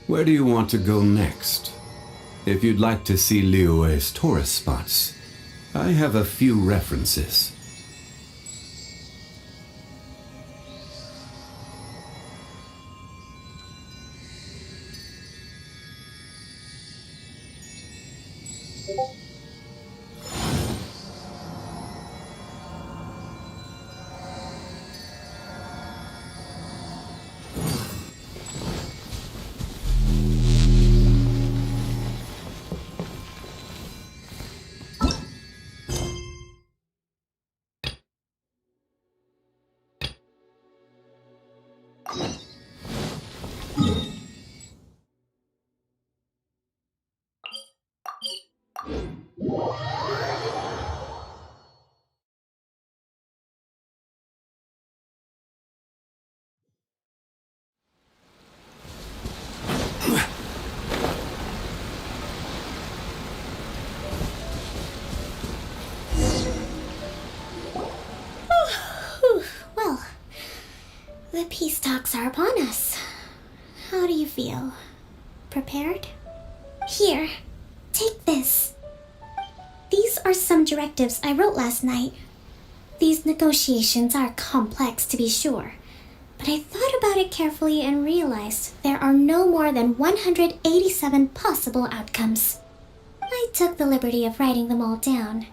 Where do you want to go next? If you'd like to see Liyue's tourist spots, I have a few references. Well, the peace talks are upon us. How do you feel? Prepared? Here, take this. These are some directives I wrote last night. These negotiations are complex, to be sure, but I thought about it carefully and realized there are no more than 187 possible outcomes. I took the liberty of writing them all down.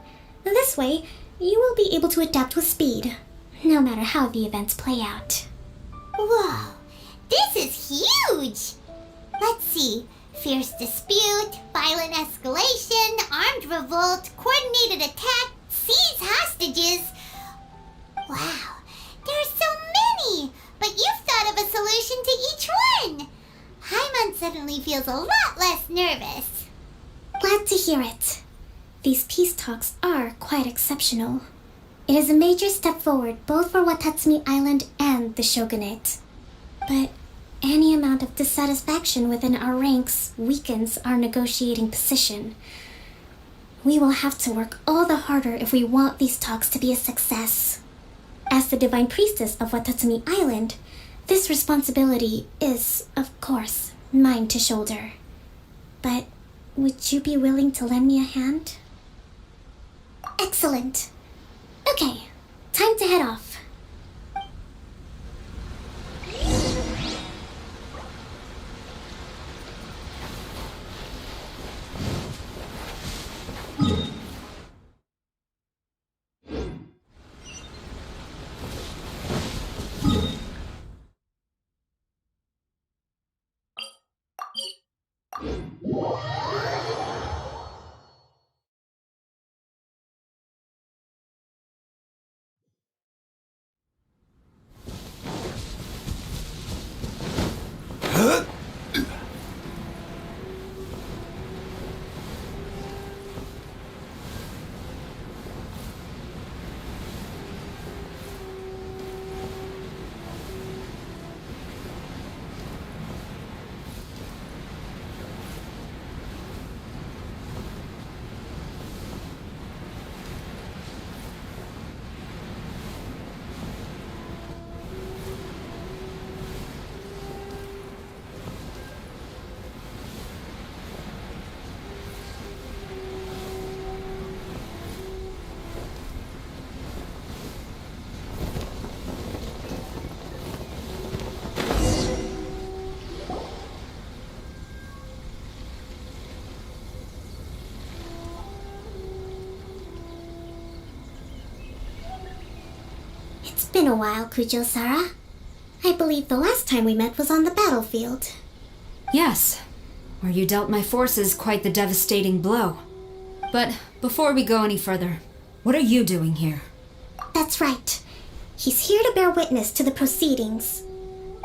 This way, you will be able to adapt with speed, no matter how the events play out. Whoa, this is huge! Let's see. Fierce dispute, violent escalation, armed revolt, coordinated attack, seize hostages. Wow, there are so many! But you've thought of a solution to each one! Hyman suddenly feels a lot less nervous. Glad to hear it. These peace talks are quite exceptional. It is a major step forward both for Watatsumi Island and the Shogunate. But any amount of dissatisfaction within our ranks weakens our negotiating position. We will have to work all the harder if we want these talks to be a success. As the Divine Priestess of Watatsumi Island, this responsibility is, of course, mine to shoulder. But would you be willing to lend me a hand? Excellent. Okay, time to head off. It's been a while, Kujo-Sara. I believe the last time we met was on the battlefield. Yes, where you dealt my forces quite the devastating blow. But before we go any further, what are you doing here? That's right. He's here to bear witness to the proceedings.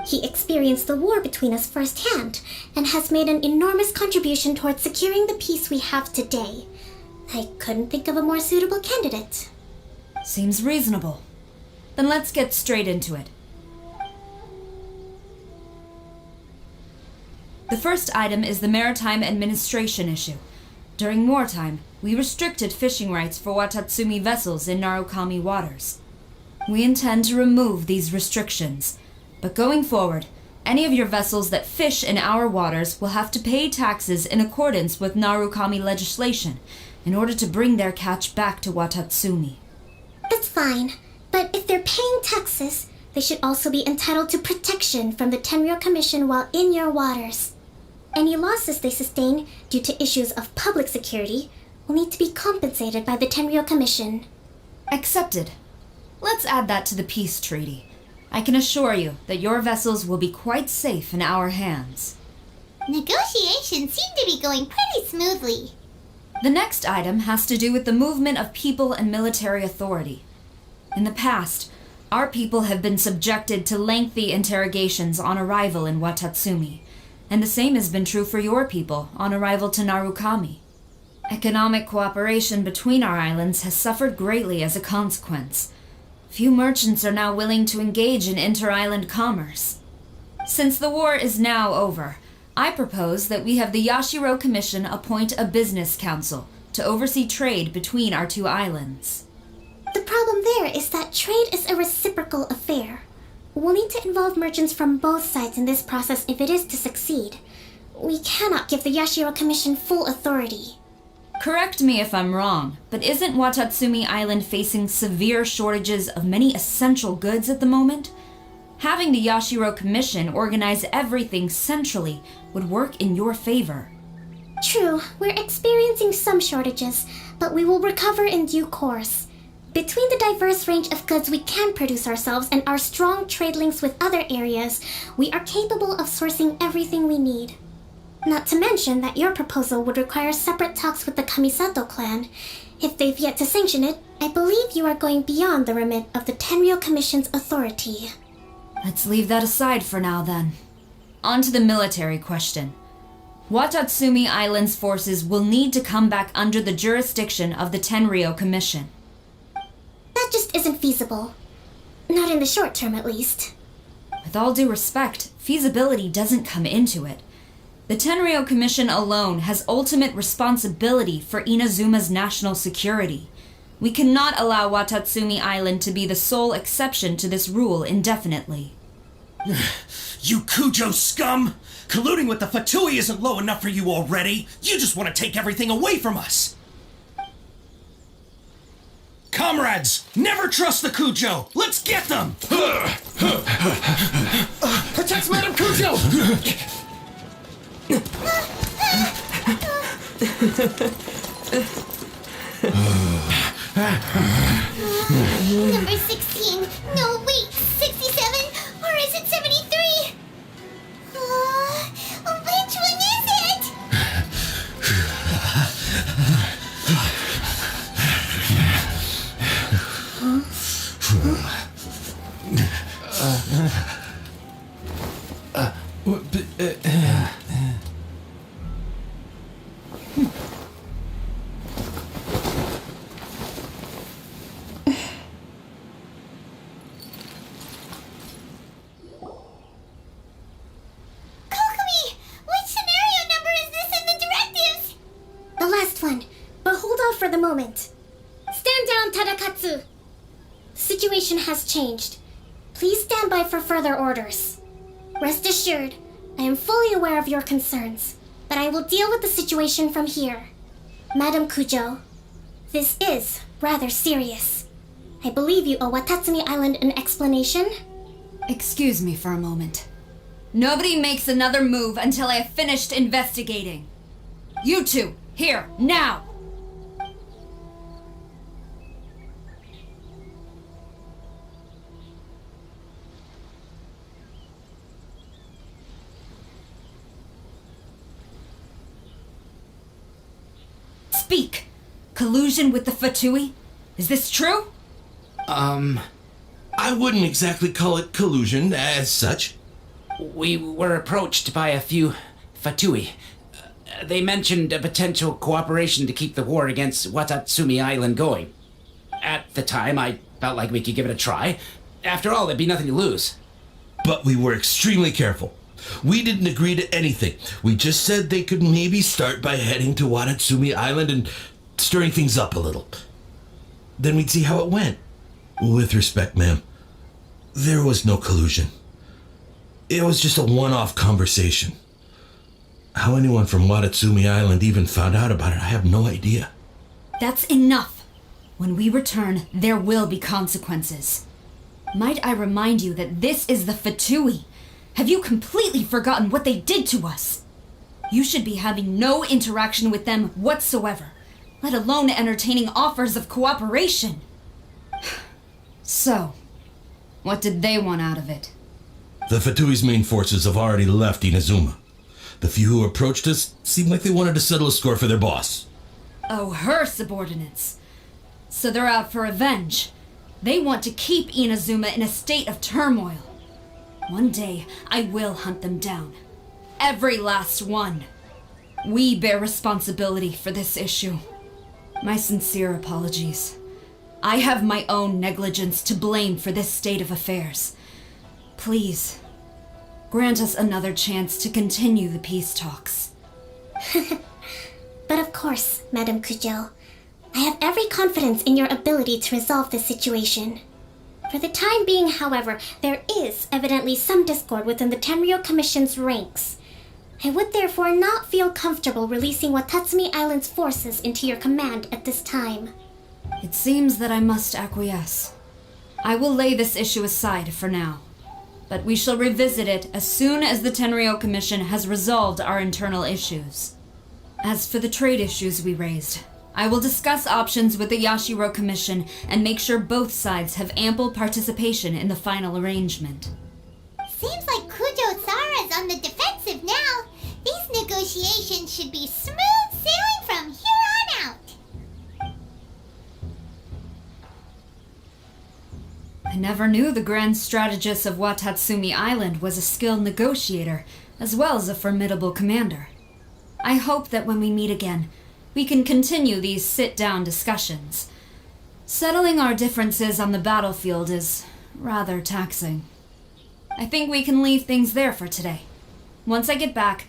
He experienced the war between us firsthand and has made an enormous contribution towards securing the peace we have today. I couldn't think of a more suitable candidate. Seems reasonable. Then let's get straight into it. The first item is the Maritime Administration issue. During wartime, we restricted fishing rights for Watatsumi vessels in Narukami waters. We intend to remove these restrictions, but going forward, Any of your vessels that fish in our waters will have to pay taxes in accordance with Narukami legislation in order to bring their catch back to Watatsumi. That's fine, but if they're paying taxes, they should also be entitled to protection from the Tenryou Commission while in your waters. Any losses they sustain due to issues of public security will need to be compensated by the Tenryou Commission. Accepted. Let's add that to the peace treaty. I can assure you that your vessels will be quite safe in our hands. Negotiations seem to be going pretty smoothly. The next item has to do with the movement of people and military authority. In the past, our people have been subjected to lengthy interrogations on arrival in Watatsumi, and the same has been true for your people on arrival to Narukami. Economic cooperation between our islands has suffered greatly as a consequence. Few merchants are now willing to engage in inter-island commerce. Since the war is now over, I propose that we have the Yashiro Commission appoint a business council to oversee trade between our two islands. The problem there is that trade is a reciprocal affair. We'll need to involve merchants from both sides in this process if it is to succeed. We cannot give the Yashiro Commission full authority. Correct me if I'm wrong, but isn't Watatsumi Island facing severe shortages of many essential goods at the moment? Having the Yashiro Commission organize everything centrally would work in your favor. True, we're experiencing some shortages, but we will recover in due course. Between the diverse range of goods we can produce ourselves and our strong trade links with other areas, we are capable of sourcing everything we need. Not to mention that your proposal would require separate talks with the Kamisato clan. If they've yet to sanction it, I believe you are going beyond the remit of the Tenryou Commission's authority. Let's leave that aside for now, then. On to the military question. Watatsumi Island's forces will need to come back under the jurisdiction of the Tenryou Commission. That just isn't feasible. Not in the short term, at least. With all due respect, feasibility doesn't come into it. The Tenryou Commission alone has ultimate responsibility for Inazuma's national security. We cannot allow Watatsumi Island to be the sole exception to this rule indefinitely. You Kujo scum! Colluding with the Fatui isn't low enough for you already! You just want to take everything away from us! Comrades, never trust the Kujo! Let's get them! Protect Madame Kujo! Number 16. No, wait. 67? Or is it 73? Which one is it? For the moment. Stand down, Tadakatsu! The situation has changed. Please stand by for further orders. Rest assured, I am fully aware of your concerns, but I will deal with the situation from here. Madam Kujo, this is rather serious. I believe you owe Watatsumi Island an explanation. Excuse me for a moment. Nobody makes another move until I have finished investigating. You two, here, now! Speak! Collusion with the Fatui? Is this true? I wouldn't exactly call it collusion as such. We were approached by a few Fatui. They mentioned a potential cooperation to keep the war against Watatsumi Island going. At the time, I felt like we could give it a try. After all, there'd be nothing to lose. But we were extremely careful. We didn't agree to anything. We just said they could maybe start by heading to Watatsumi Island and stirring things up a little. Then we'd see how it went. With respect, ma'am, there was no collusion. It was just a one-off conversation. How anyone from Watatsumi Island even found out about it, I have no idea. That's enough. When we return, there will be consequences. Might I remind you that this is the Fatui? Have you completely forgotten what they did to us? You should be having no interaction with them whatsoever, let alone entertaining offers of cooperation. So, what did they want out of it? The Fatui's main forces have already left Inazuma. The few who approached us seemed like they wanted to settle a score for their boss. Oh, her subordinates. So they're out for revenge. They want to keep Inazuma in a state of turmoil. One day, I will hunt them down. Every last one. We bear responsibility for this issue. My sincere apologies. I have my own negligence to blame for this state of affairs. Please, grant us another chance to continue the peace talks. But of course, Madame Kujo, I have every confidence in your ability to resolve this situation. For the time being, however, there is evidently some discord within the Tenryou Commission's ranks. I would therefore not feel comfortable releasing Watatsumi Island's forces into your command at this time. It seems that I must acquiesce. I will lay this issue aside for now, but we shall revisit it as soon as the Tenryou Commission has resolved our internal issues. As for the trade issues we raised, I will discuss options with the Yashiro Commission and make sure both sides have ample participation in the final arrangement. Seems like Kujo-Sara's on the defensive now. These negotiations should be smooth sailing from here on out. I never knew the grand strategist of Watatsumi Island was a skilled negotiator, as well as a formidable commander. I hope that when we meet again, we can continue these sit-down discussions. Settling our differences on the battlefield is rather taxing. I think we can leave things there for today. Once I get back,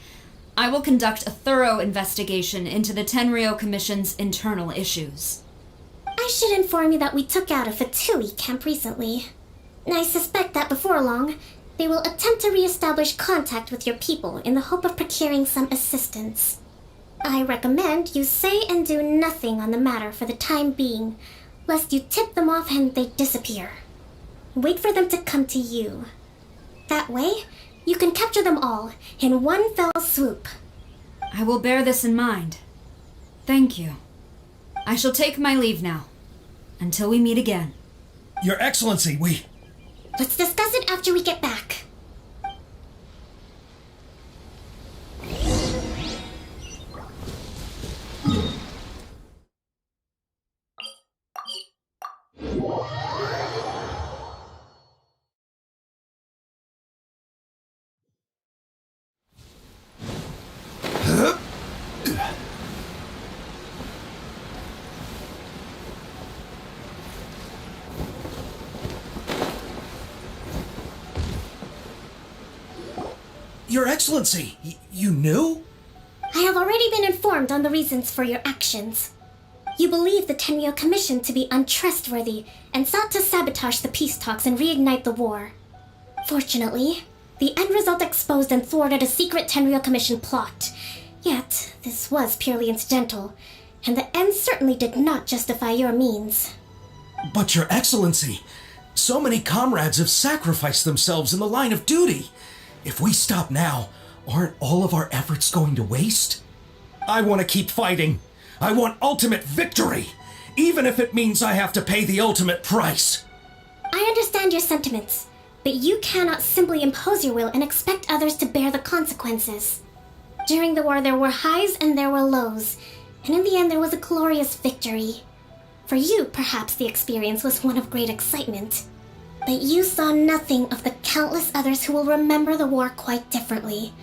I will conduct a thorough investigation into the Tenryou Commission's internal issues. I should inform you that we took out a Fatui camp recently. I suspect that before long, they will attempt to re-establish contact with your people in the hope of procuring some assistance. I recommend you say and do nothing on the matter for the time being, lest you tip them off and they disappear. Wait for them to come to you. That way, you can capture them all in one fell swoop. I will bear this in mind. Thank you. I shall take my leave now. Until we meet again. Your Excellency, Let's discuss it after we get back. Your Excellency, you knew? I have already been informed on the reasons for your actions. You believe the Tenryou Commission to be untrustworthy and sought to sabotage the peace talks and reignite the war. Fortunately, the end result exposed and thwarted a secret Tenryou Commission plot. Yet, this was purely incidental, and the end certainly did not justify your means. But Your Excellency, so many comrades have sacrificed themselves in the line of duty. If we stop now, aren't all of our efforts going to waste? I want to keep fighting. I want ultimate victory, even if it means I have to pay the ultimate price. I understand your sentiments, but you cannot simply impose your will and expect others to bear the consequences. During the war, there were highs and there were lows, and in the end, there was a glorious victory. For you, perhaps the experience was one of great excitement. But you saw nothing of the countless others who will remember the war quite differently.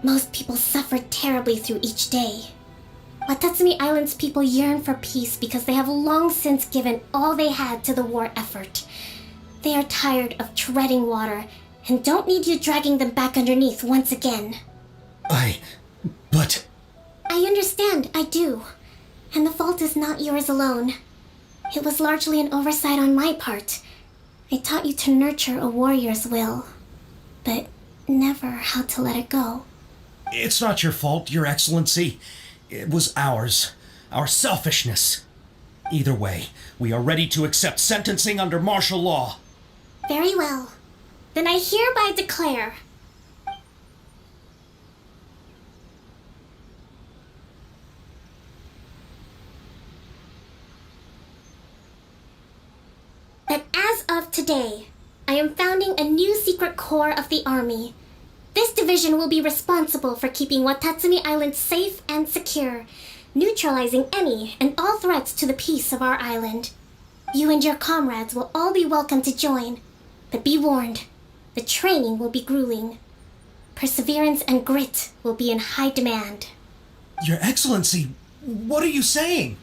Most people suffered terribly through each day. Watatsumi Island's people yearn for peace because they have long since given all they had to the war effort. They are tired of treading water and don't need you dragging them back underneath once again. But... I understand, I do. And the fault is not yours alone. It was largely an oversight on my part. I taught you to nurture a warrior's will. But never how to let it go. It's not your fault, Your Excellency. It was ours. Our selfishness. Either way, we are ready to accept sentencing under martial law. Very well. Then I hereby declare that as of today, I am founding a new secret corps of the army. This division will be responsible for keeping Watatsumi Island safe and secure, neutralizing any and all threats to the peace of our island. You and your comrades will all be welcome to join, but be warned, the training will be grueling. Perseverance and grit will be in high demand. Your Excellency, what are you saying?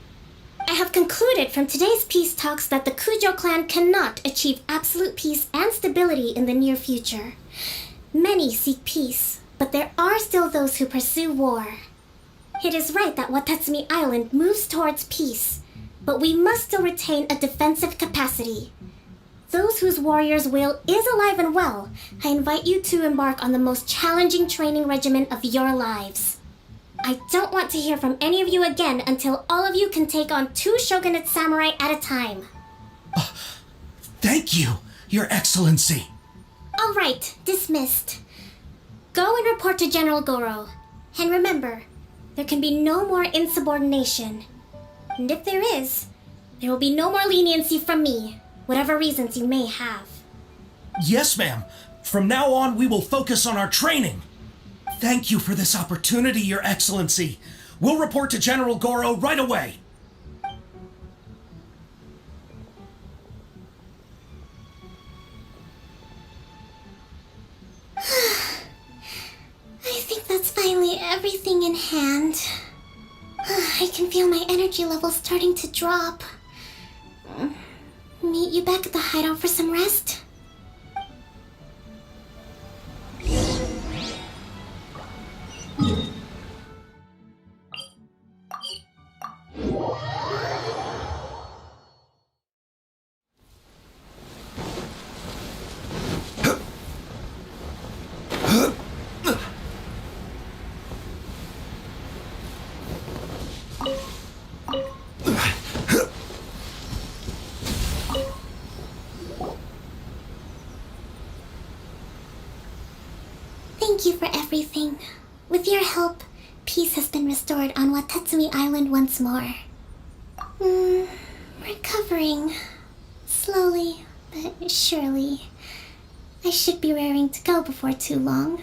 I have concluded from today's peace talks that the Kujo clan cannot achieve absolute peace and stability in the near future. Many seek peace, but there are still those who pursue war. It is right that Watatsumi Island moves towards peace, but we must still retain a defensive capacity. Those whose warrior's will is alive and well, I invite you to embark on the most challenging training regimen of your lives. I don't want to hear from any of you again until all of you can take on 2 shogunate samurai at a time. Thank you, Your Excellency. All right, dismissed. Go and report to General Goro. And remember, there can be no more insubordination. And if there is, there will be no more leniency from me, whatever reasons you may have. Yes, ma'am. From now on, we will focus on our training. Thank you for this opportunity, Your Excellency. We'll report to General Goro right away. I think that's finally everything in hand. I can feel my energy levels starting to drop. Meet you back at the hideout for some rest? Thank you for everything. With your help, peace has been restored on Watatsumi Island once more. Recovering. Slowly, but surely. I should be raring to go before too long.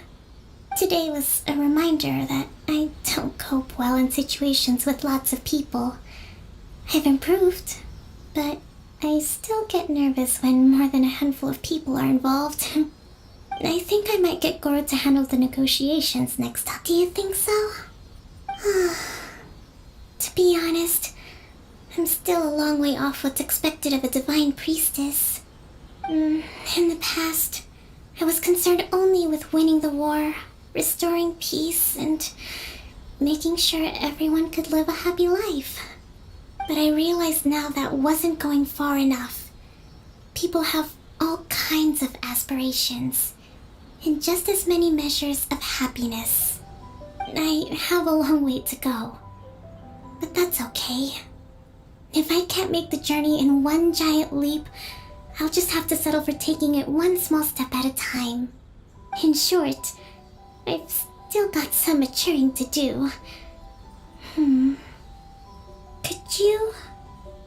Today was a reminder that I don't cope well in situations with lots of people. I've improved, but I still get nervous when more than a handful of people are involved. I think I might get Goro to handle the negotiations next time. Do you think so? To be honest, I'm still a long way off what's expected of a divine priestess. In the past, I was concerned only with winning the war, restoring peace, and making sure everyone could live a happy life. But I realize now that wasn't going far enough. People have all kinds of aspirations, and just as many measures of happiness. I have a long way to go, but that's okay. If I can't make the journey in one giant leap, I'll just have to settle for taking it one small step at a time. In short, I've still got some maturing to do. Could you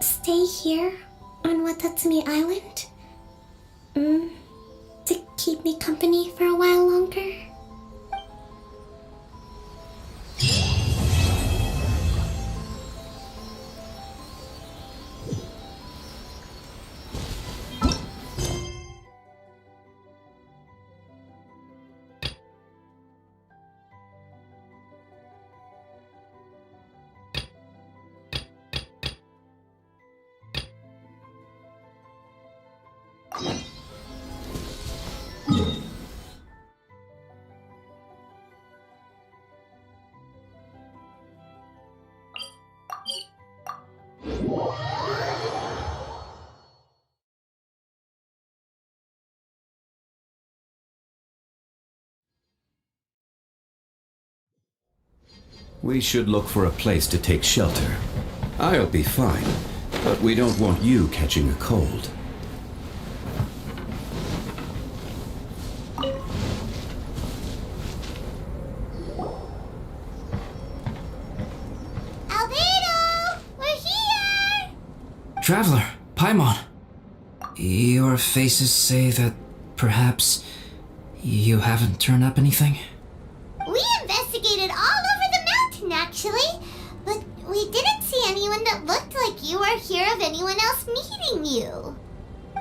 stay here on Watatsumi Island? To keep me company for a while longer? We should look for a place to take shelter. I'll be fine, but we don't want you catching a cold. Albedo! We're here! Traveler, Paimon. Your faces say that perhaps you haven't turned up anything? We investigated all over the mountain, actually, but we didn't see anyone that looked like you or hear of anyone else meeting you.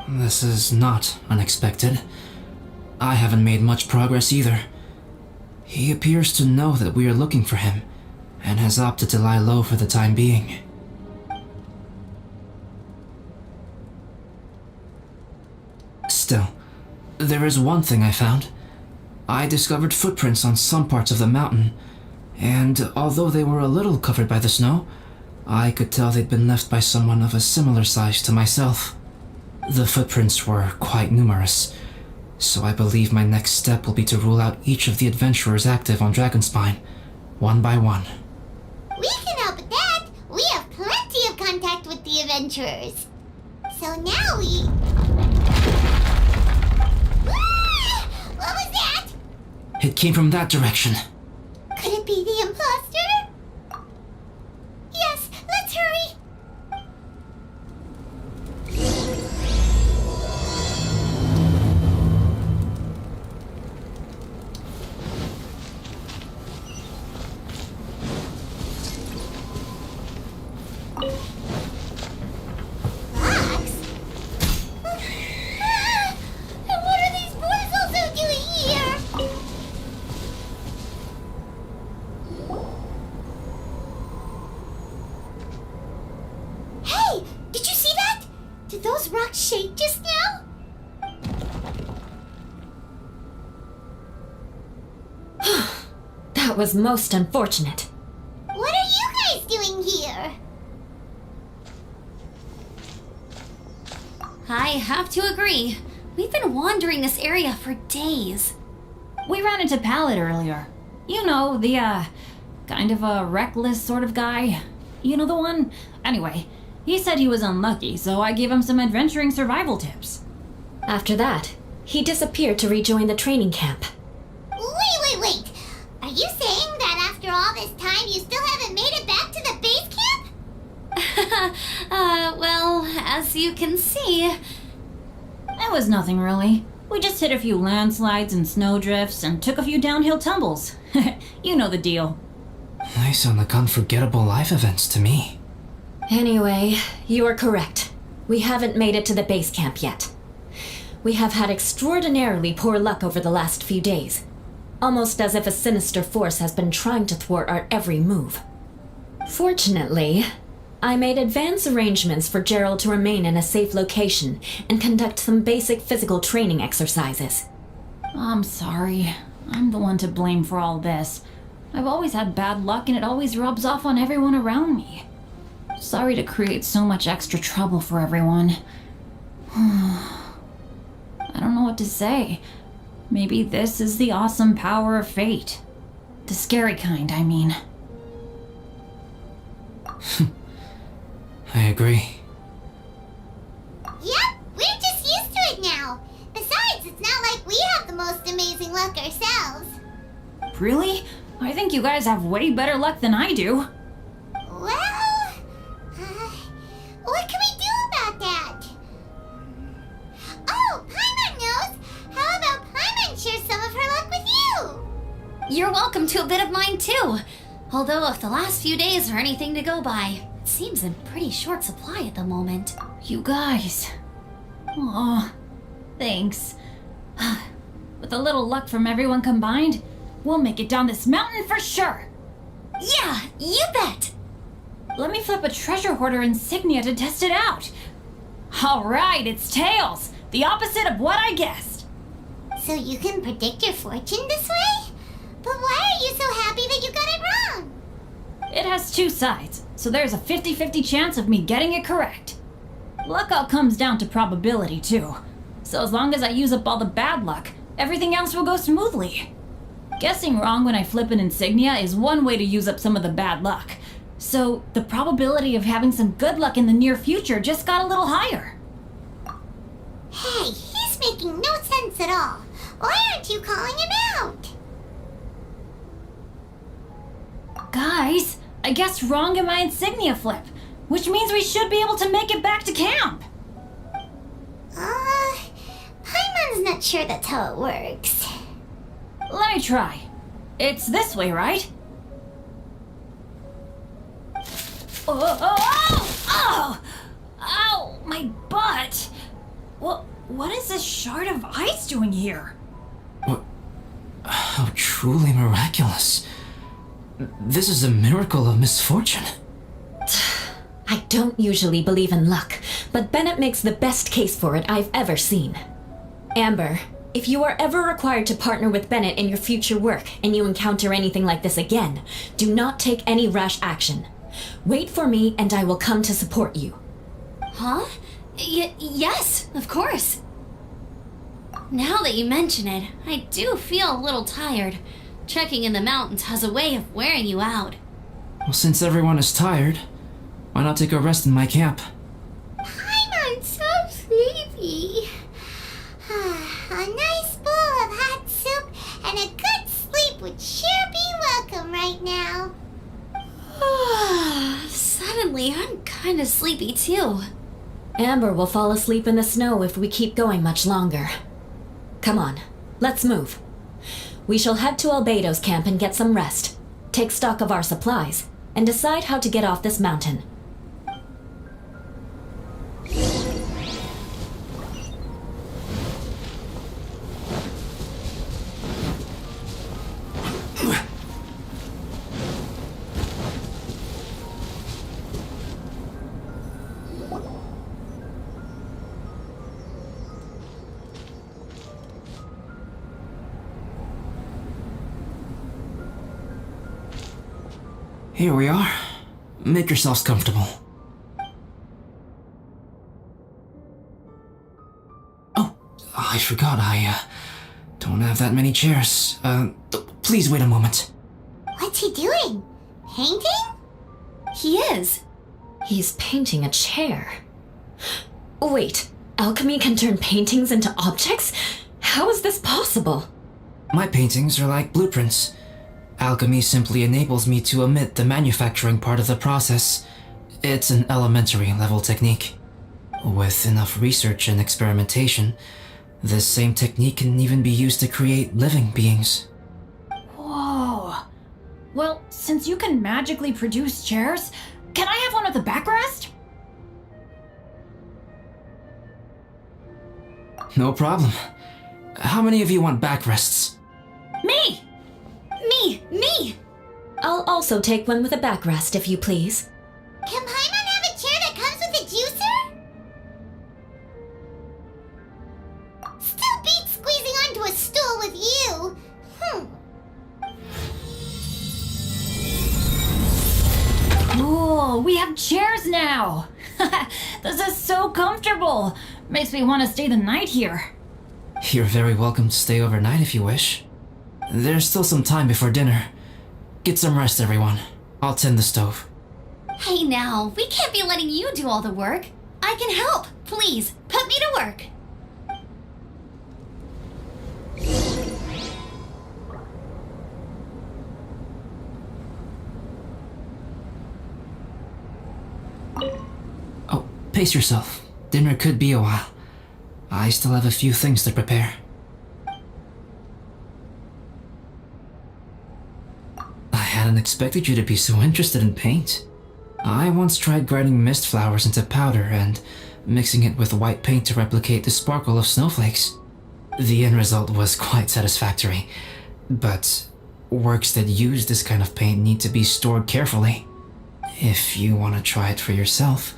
This is not unexpected. I haven't made much progress either. He appears to know that we are looking for him, and has opted to lie low for the time being. Still, there is one thing I found. I discovered footprints on some parts of the mountain, and although they were a little covered by the snow, I could tell they'd been left by someone of a similar size to myself. The footprints were quite numerous, so I believe my next step will be to rule out each of the adventurers active on Dragonspine, one by one. We can help with that. We have plenty of contact with the adventurers. So now we... Ah! What was that? It came from that direction. Could it be the imposter? Yes, let's hurry. Fox? Ah! And what are these boys also doing here? Hey, did you see that? Did those rocks shake just now? That was most unfortunate. What are you guys doing here? I have to agree. We've been wandering this area for days. We ran into Pallet earlier. You know, the, kind of a reckless sort of guy. You know the one? Anyway, he said he was unlucky, so I gave him some adventuring survival tips. After that, he disappeared to rejoin the training camp. Wait. Are you saying that after all this time you still haven't made it back to the base camp? Well, as you can see... It was nothing really. We just hit a few landslides and snowdrifts and took a few downhill tumbles. You know the deal. They sound like unforgettable life events to me. Anyway, you are correct. We haven't made it to the base camp yet. We have had extraordinarily poor luck over the last few days. Almost as if a sinister force has been trying to thwart our every move. Fortunately, I made advance arrangements for Gerald to remain in a safe location and conduct some basic physical training exercises. I'm sorry. I'm the one to blame for all this. I've always had bad luck and it always rubs off on everyone around me. Sorry to create so much extra trouble for everyone. I don't know what to say. Maybe this is the awesome power of fate. The scary kind, I mean. I agree. Yep, we're just used to it now. Besides, it's not like we have the most amazing luck ourselves. Really? I think you guys have way better luck than I do. Well, what can we do about that? Oh, Paimon knows! How about Paimon share some of her luck with you? You're welcome to a bit of mine too. Although if the last few days are anything to go by, it seems in pretty short supply at the moment. You guys. Aw, thanks. With a little luck from everyone combined, we'll make it down this mountain for sure. Yeah, you bet! Let me flip a treasure hoarder insignia to test it out. All right, it's tails. The opposite of what I guessed. So you can predict your fortune this way? But why are you so happy that you got it wrong? It has two sides, so there's a 50-50 chance of me getting it correct. Luck all comes down to probability, too. So as long as I use up all the bad luck, everything else will go smoothly. Guessing wrong when I flip an insignia is one way to use up some of the bad luck. So the probability of having some good luck in the near future just got a little higher. Hey, he's making no sense at all. Why aren't you calling him out? Guys, I guessed wrong in my insignia flip, which means we should be able to make it back to camp. Paimon's not sure that's how it works. Let me try. It's this way, right? Oh! Ow! My butt! What is this shard of ice doing here? What? How truly miraculous. This is a miracle of misfortune. I don't usually believe in luck, but Bennett makes the best case for it I've ever seen. Amber, if you are ever required to partner with Bennett in your future work and you encounter anything like this again, do not take any rash action. Wait for me and I will come to support you. Huh? Yes, of course. Now that you mention it, I do feel a little tired. Trekking in the mountains has a way of wearing you out. Well, since everyone is tired, why not take a rest in my camp? Paimon's so sleepy. A nice bowl of hot soup and a good sleep would sure be welcome right now. Suddenly, I'm kinda sleepy too. Amber will fall asleep in the snow if we keep going much longer. Come on, let's move. We shall head to Albedo's camp and get some rest, take stock of our supplies, and decide how to get off this mountain. Here we are. Make yourselves comfortable. Oh, I forgot I don't have that many chairs. Please wait a moment. What's he doing? Painting? He is. He's painting a chair. Wait, alchemy can turn paintings into objects? How is this possible? My paintings are like blueprints. Alchemy simply enables me to omit the manufacturing part of the process. It's an elementary level technique. With enough research and experimentation, this same technique can even be used to create living beings. Whoa. Well, since you can magically produce chairs, can I have one with a backrest? No problem. How many of you want backrests? Me! Me! I'll also take one with a backrest, if you please. Can Paimon have a chair that comes with a juicer? Still beats squeezing onto a stool with you. Cool, we have chairs now! This is so comfortable! Makes me want to stay the night here. You're very welcome to stay overnight if you wish. There's still some time before dinner. Get some rest, everyone. I'll tend the stove. Hey now, we can't be letting you do all the work. I can help. Please, put me to work. Oh, pace yourself. Dinner could be a while. I still have a few things to prepare. I hadn't expected you to be so interested in paint. I once tried grinding mist flowers into powder and mixing it with white paint to replicate the sparkle of snowflakes. The end result was quite satisfactory, but works that use this kind of paint need to be stored carefully. If you want to try it for yourself,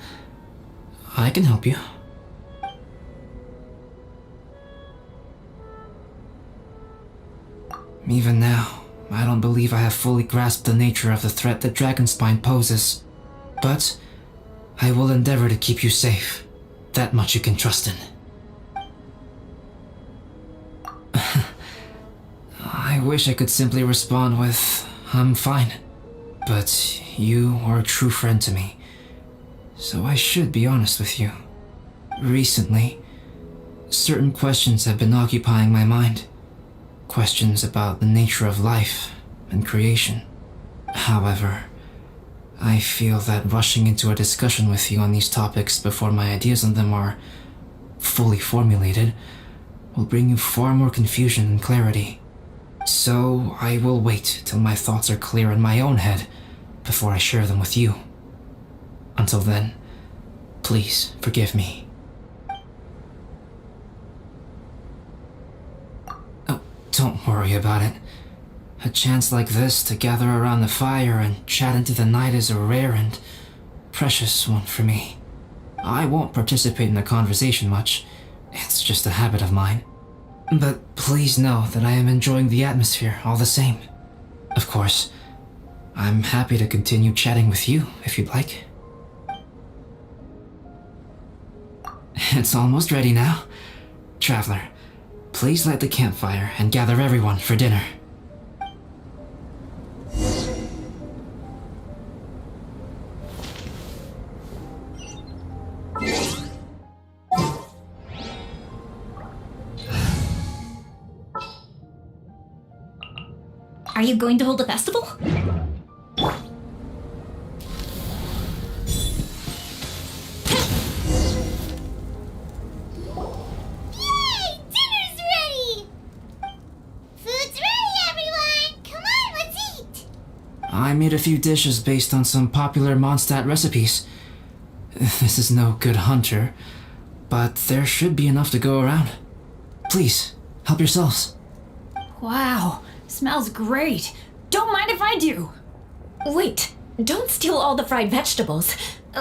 I can help you. Even now, I don't believe I have fully grasped the nature of the threat that Dragonspine poses. But I will endeavor to keep you safe. That much you can trust in. I wish I could simply respond with, I'm fine. But you are a true friend to me, so I should be honest with you. Recently, certain questions have been occupying my mind. Questions about the nature of life and creation. However, I feel that rushing into a discussion with you on these topics before my ideas on them are fully formulated will bring you far more confusion than clarity. So I will wait till my thoughts are clear in my own head before I share them with you. Until then, please forgive me. Oh, don't worry about it. A chance like this to gather around the fire and chat into the night is a rare and precious one for me. I won't participate in the conversation much. It's just a habit of mine. But please know that I am enjoying the atmosphere all the same. Of course, I'm happy to continue chatting with you if you'd like. It's almost ready now. Traveler, please light the campfire and gather everyone for dinner. Are you going to hold a festival? Yay! Dinner's ready! Food's ready, everyone! Come on, let's eat! I made a few dishes based on some popular Mondstadt recipes. This is no good hunter, but there should be enough to go around. Please, help yourselves. Wow, smells great. Don't mind if I do. Wait, don't steal all the fried vegetables.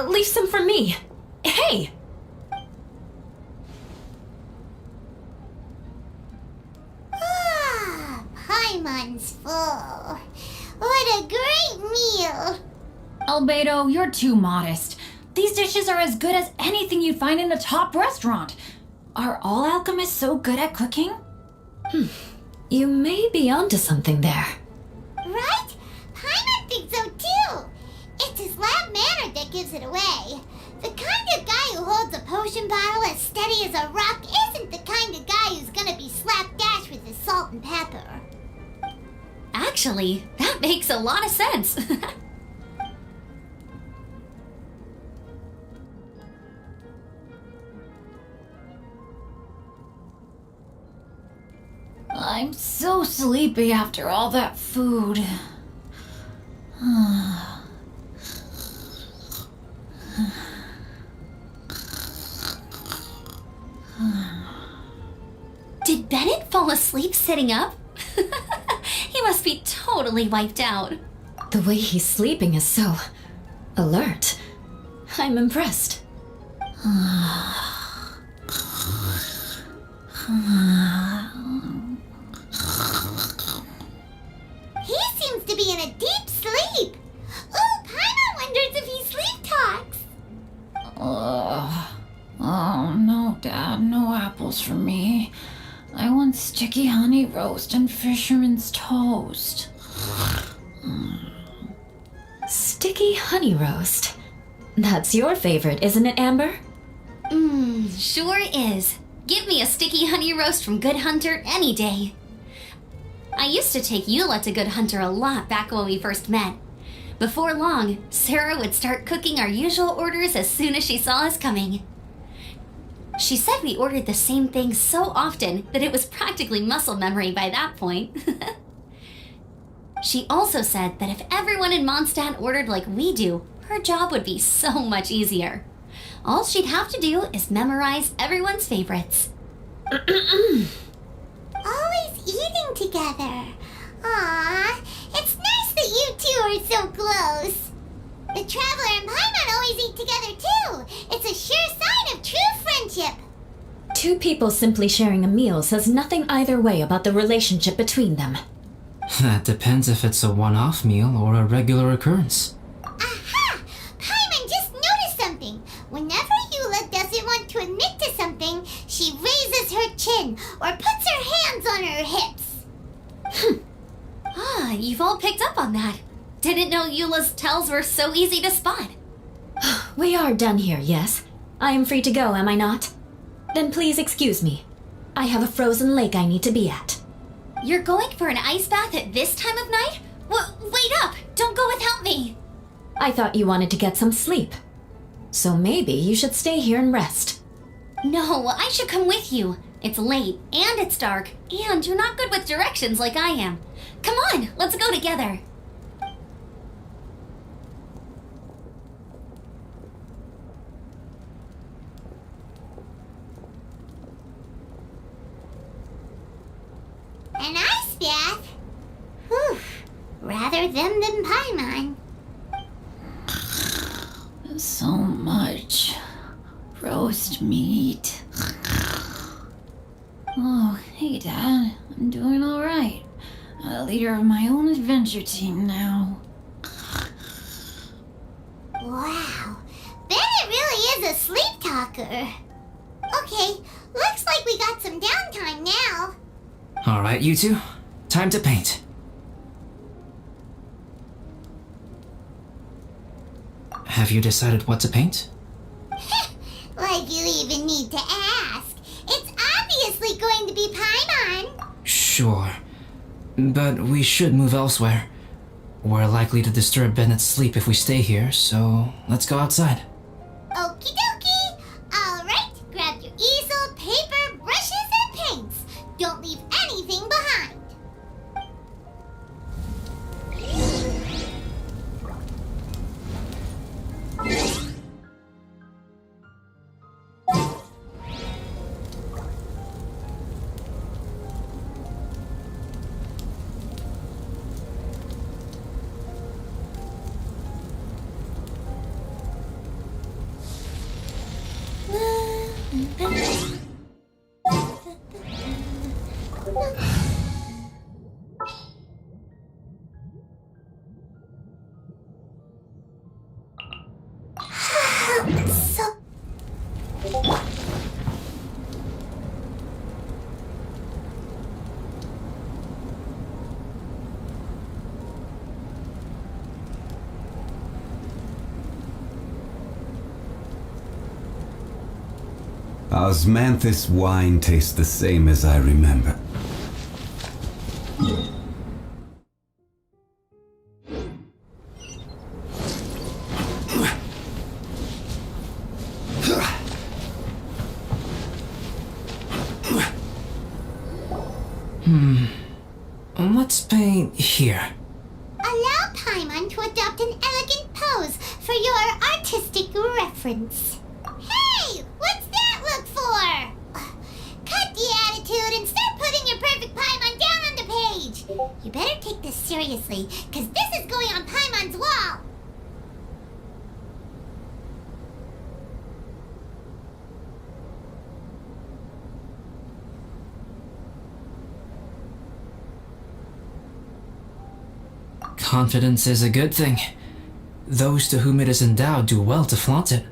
Leave some for me. Hey! Ah, Paimon's full. What a great meal! Albedo, you're too modest. These dishes are as good as anything you'd find in a top restaurant. Are all alchemists so good at cooking? You may be onto something there. Right? Paimon thinks so too. It's his loud manner that gives it away. The kind of guy who holds a potion bottle as steady as a rock isn't the kind of guy who's gonna be slapdash with his salt and pepper. Actually, that makes a lot of sense. I'm so sleepy after all that food. Did Bennett fall asleep sitting up? He must be totally wiped out. The way he's sleeping is so alert. I'm impressed. He seems to be in a deep sleep. Ooh, Paimon wonders if he sleep talks. Oh, no, Dad, no apples for me. I want sticky honey roast and fisherman's toast. Sticky honey roast. That's your favorite, isn't it, Amber? Sure is. Give me a sticky honey roast from Good Hunter any day. I used to take Eula to Good Hunter a lot back when we first met. Before long, Sarah would start cooking our usual orders as soon as she saw us coming. She said we ordered the same thing so often that it was practically muscle memory by that point. She also said that if everyone in Mondstadt ordered like we do, her job would be so much easier. All she'd have to do is memorize everyone's favorites. Always eating together. Aww, it's nice that you two are so close. The Traveler and Paimon always eat together too. It's a sure sign of true friendship. Two people simply sharing a meal says nothing either way about the relationship between them. That depends if it's a one-off meal or a regular occurrence. Aha! Paimon just noticed something. Whenever Eula doesn't want to admit to something, she raises her chin or puts her hands on her hips. You've all picked up on that. Didn't know Eula's tells were so easy to spot. We are done here, yes? I am free to go, am I not? Then please excuse me. I have a frozen lake I need to be at. You're going for an ice bath at this time of night? Wait up! Don't go without me! I thought you wanted to get some sleep. So maybe you should stay here and rest. No, I should come with you. It's late, and it's dark, and you're not good with directions like I am. Come on, let's go together. An ice bath? Whew. Rather them than Paimon. So much roast meat. Oh, hey, Dad. I'm doing all right. A leader of my own adventure team now. Wow. Bennett really is a sleep talker. Okay, looks like we got some downtime now. Alright, you two. Time to paint. Have you decided what to paint? Like you even need to ask. It's obviously going to be Paimon. Sure. But we should move elsewhere. We're likely to disturb Bennett's sleep if we stay here, so let's go outside. Okie dokie. Alright, grab your easel, paper, brushes, and paints. Don't leave anything behind. Osmanthus wine tastes the same as I remember. Let's paint here. Allow Paimon to adopt an elegant pose for your artistic reference. Hey, what's that look for? Cut the attitude and start putting your perfect Paimon down on the page. You better take this seriously, because this is going on Paimon's wall. Confidence is a good thing. Those to whom it is endowed do well to flaunt it.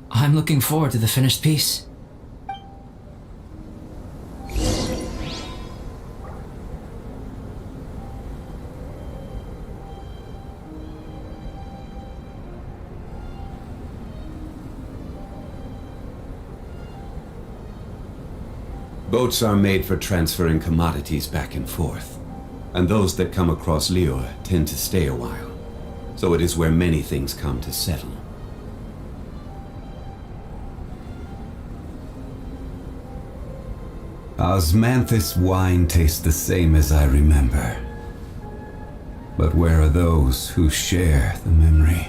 I'm looking forward to the finished piece. Boats are made for transferring commodities back and forth, and those that come across Lior tend to stay a while, so it is where many things come to settle. Osmanthus wine tastes the same as I remember, but where are those who share the memory?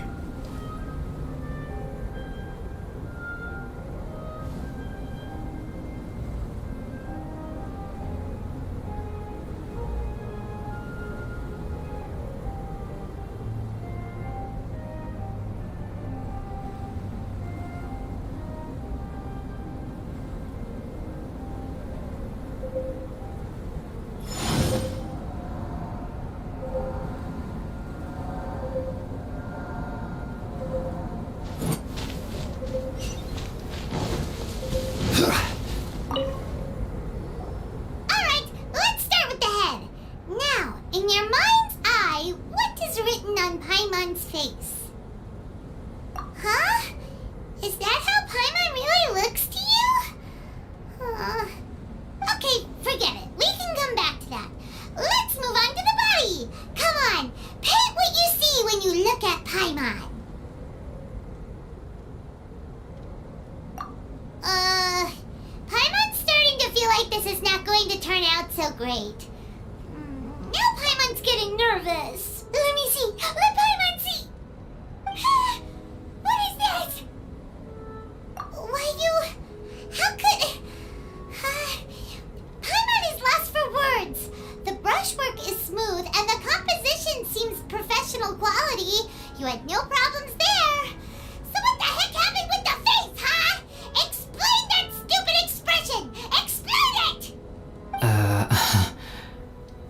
Paimon's face. Huh? Is that how Paimon really looks to you? Okay, forget it. We can come back to that. Let's move on to the body. Come on, paint what you see when you look at Paimon. Paimon's starting to feel like this is not going to turn out so great. Now Paimon's getting nervous. Let me see. Let Paimon see. What is that? How could... Paimon is lost for words. The brushwork is smooth and the composition seems professional quality. You had no problems there. So what the heck happened with the face, huh? Explain that stupid expression! Explain it!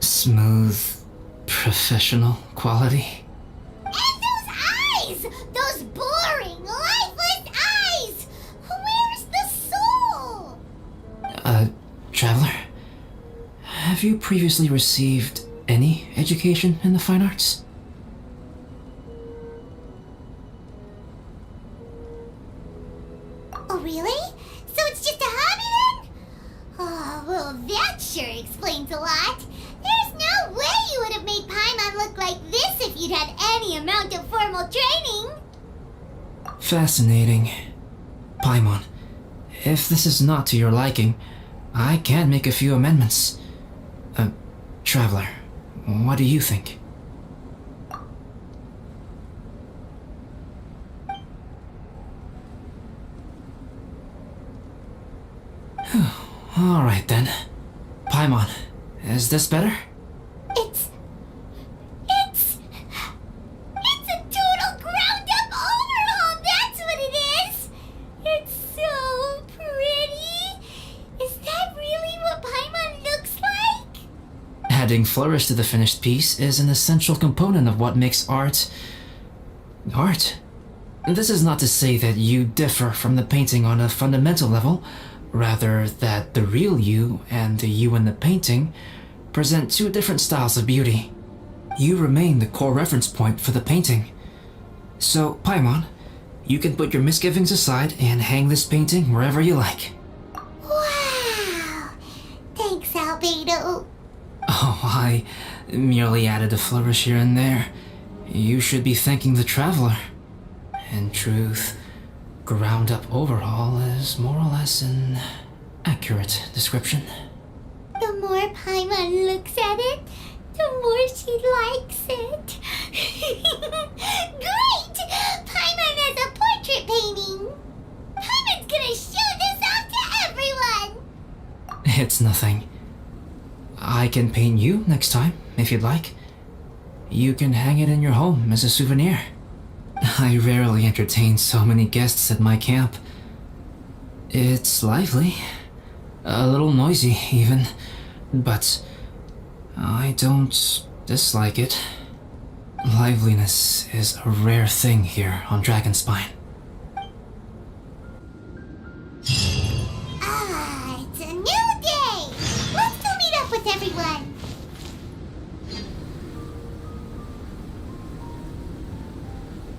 Smooth, professional quality? And those eyes! Those boring, lifeless eyes! Where's the soul? Traveler? Have you previously received any education in the fine arts? Oh, really? So it's just a hobby then? Oh, well, that sure explains a lot. There's no way you would have made Paimon look like this if you'd had any amount of formal training. Fascinating. Paimon, if this is not to your liking, I can make a few amendments. Traveler, what do you think? Alright then. Paimon, is this better? It's a total ground-up overhaul, that's what it is! It's so pretty! Is that really what Paimon looks like? Adding flourish to the finished piece is an essential component of what makes art... art. This is not to say that you differ from the painting on a fundamental level, rather that the real you and the you in the painting present two different styles of beauty. You remain the core reference point for the painting. So, Paimon, you can put your misgivings aside and hang this painting wherever you like. Wow! Thanks, Albedo. Oh, I merely added a flourish here and there. You should be thanking the traveler. In truth, ground-up overhaul is more or less an accurate description. The more Paimon looks at it, the more she likes it. Great! Paimon has a portrait painting. Paimon's gonna show this off to everyone. It's nothing. I can paint you next time, if you'd like. You can hang it in your home as a souvenir. I rarely entertain so many guests at my camp. It's lively. A little noisy, even. But I don't dislike it. Liveliness is a rare thing here on Dragonspine. It's a new day. Let's go meet up with everyone.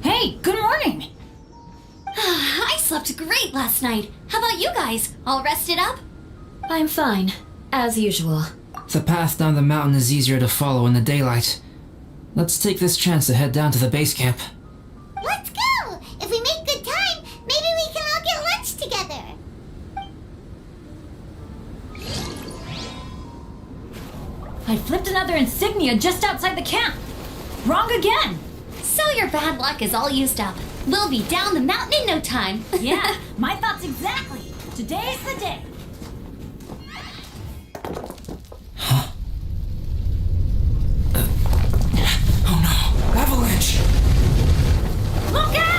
Hey, good morning! I slept great last night. How about you guys? All rested up? I'm fine, as usual. The path down the mountain is easier to follow in the daylight. Let's take this chance to head down to the base camp. Let's go. If we make good time, maybe we can all get lunch together. I flipped another insignia just outside the camp. Wrong again. So your bad luck is all used up. We'll be down the mountain in no time. Yeah, my thoughts exactly. Today's the day. Oh no! Avalanche! Look out!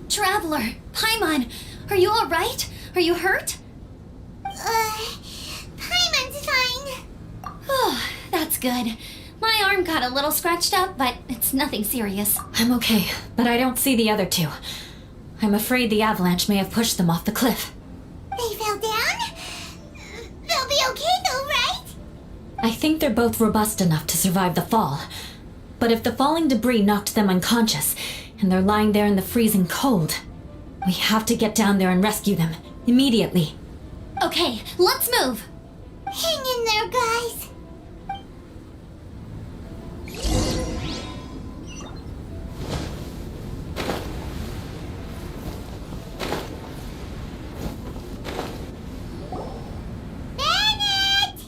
Traveler, Paimon, are you all right? Are you hurt? Paimon's fine. Oh, good. My arm got a little scratched up, but it's nothing serious. I'm okay, but I don't see the other two. I'm afraid the avalanche may have pushed them off the cliff. They fell down? They'll be okay though, right? I think they're both robust enough to survive the fall. But if the falling debris knocked them unconscious, and they're lying there in the freezing cold, we have to get down there and rescue them, immediately. Okay, let's move. Hang in there, guys. Bennett!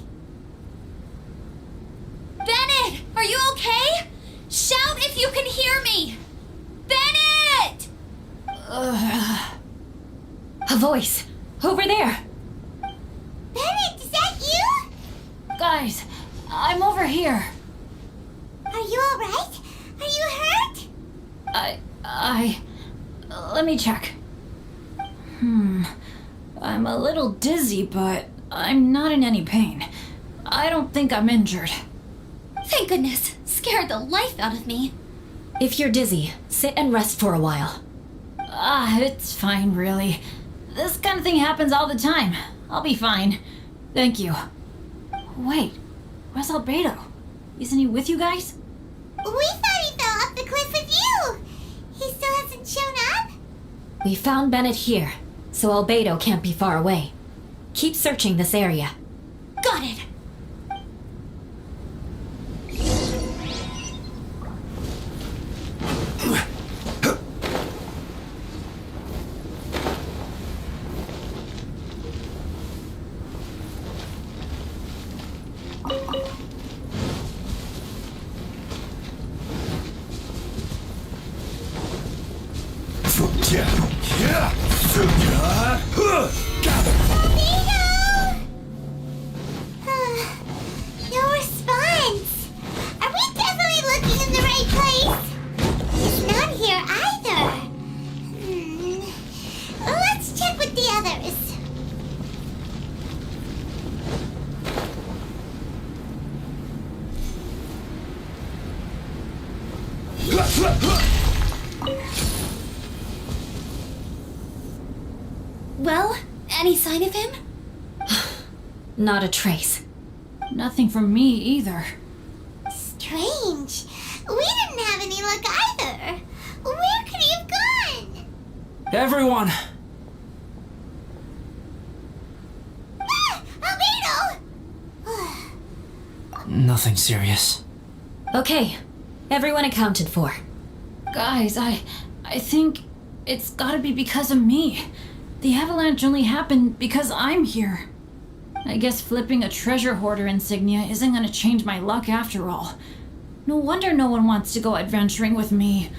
Bennett, are you okay? Shout if you can hear me. Bennett! A voice! Over there! Bennett, is that you? Guys, I'm over here. Are you alright? Are you hurt? Let me check. I'm a little dizzy, but I'm not in any pain. I don't think I'm injured. Thank goodness. Scared the life out of me. If you're dizzy, sit and rest for a while. It's fine, really. This kind of thing happens all the time. I'll be fine. Thank you. Wait, where's Albedo? Isn't he with you guys? We thought he fell off the cliff with you. He still hasn't shown up? We found Bennett here, so Albedo can't be far away. Keep searching this area. Got it. No response. Are we definitely looking in the right place? He's not here either. Let's check with the others. Well, any sign of him? Not a trace. Nothing from me either. Strange. We didn't have any luck either. Where could he have gone? Everyone! Albedo! Nothing serious. Okay, everyone accounted for. Guys, I think it's gotta be because of me. The avalanche only happened because I'm here. I guess flipping a treasure hoarder insignia isn't gonna change my luck after all. No wonder no one wants to go adventuring with me.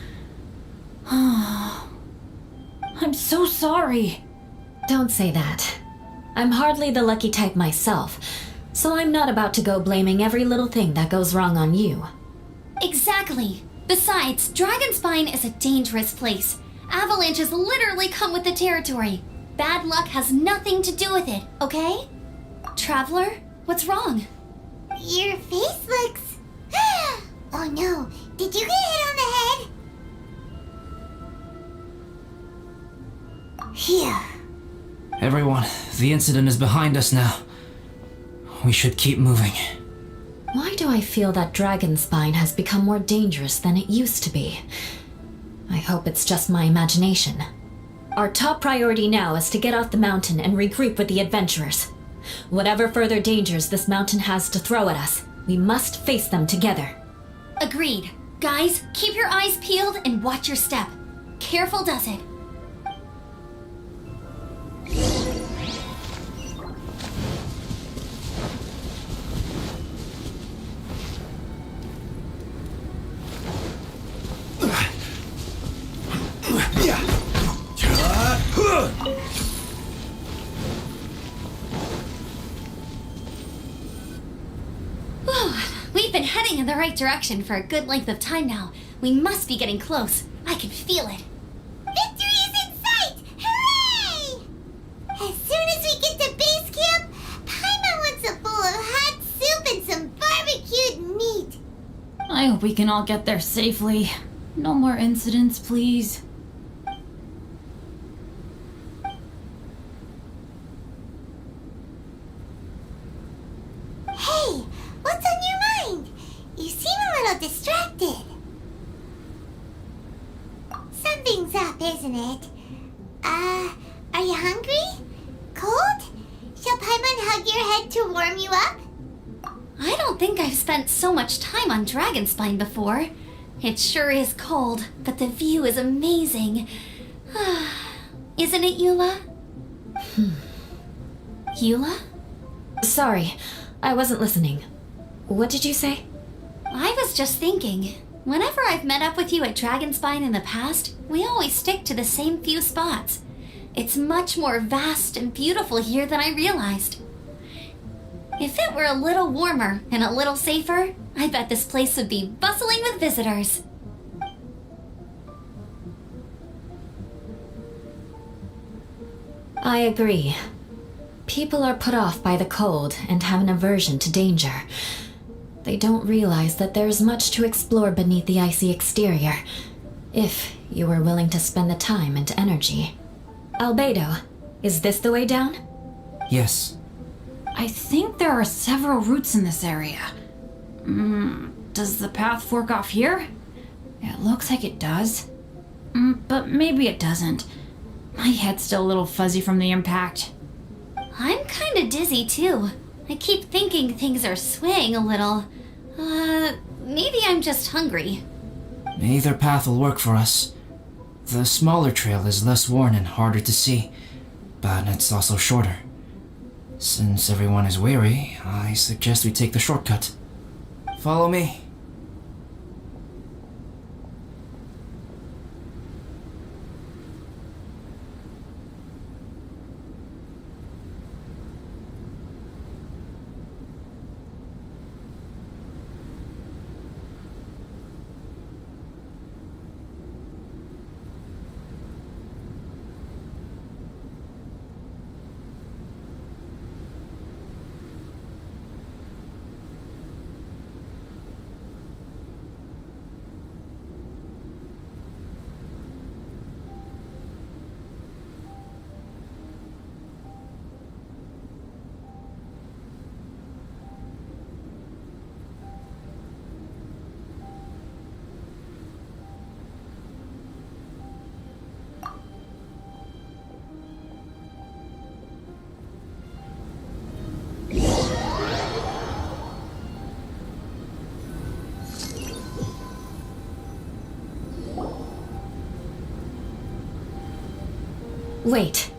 I'm so sorry. Don't say that. I'm hardly the lucky type myself, so I'm not about to go blaming every little thing that goes wrong on you. Exactly. Besides, Dragonspine is a dangerous place. Avalanches literally come with the territory. Bad luck has nothing to do with it, okay? Traveler, what's wrong? Your face looks... Oh no, did you get hit on the head? Phew. Everyone, the incident is behind us now. We should keep moving. Why do I feel that Dragonspine has become more dangerous than it used to be? I hope it's just my imagination. Our top priority now is to get off the mountain and regroup with the adventurers. Whatever further dangers this mountain has to throw at us, we must face them together. Agreed. Guys, keep your eyes peeled and watch your step. Careful does it. We've been heading in the right direction for a good length of time now. We must be getting close. I can feel it. Victory is in sight! Hooray! As soon as we get to base camp, Paimon wants a bowl of hot soup and some barbecued I hope we can all get there safely. No more incidents, please. Hey, what's on your mind? You seem a little distracted. Something's up, isn't it? Are you hungry? Cold? Shall Paimon hug your head to warm you up? I don't think I've spent so much time on Dragonspine before. It sure is cold, but the view is amazing. Isn't it, Eula? Eula? Sorry, I wasn't listening. What did you say? I was just thinking, whenever I've met up with you at Dragonspine in the past, we always stick to the same few spots. It's much more vast and beautiful here than I realized. If it were a little warmer and a little safer, I bet this place would be bustling with visitors. I agree. People are put off by the cold and have an aversion to danger. They don't realize that there's much to explore beneath the icy exterior, if you are willing to spend the time and energy. Albedo, is this the way down? Yes. I think there are several routes in this area. Does the path fork off here? It looks like it does. But maybe it doesn't. My head's still a little fuzzy from the impact. I'm kinda dizzy too. I keep thinking things are swaying a little. Maybe I'm just hungry. Either path will work for us. The smaller trail is less worn and harder to see, but it's also shorter. Since everyone is weary, I suggest we take the shortcut. Follow me. Wait.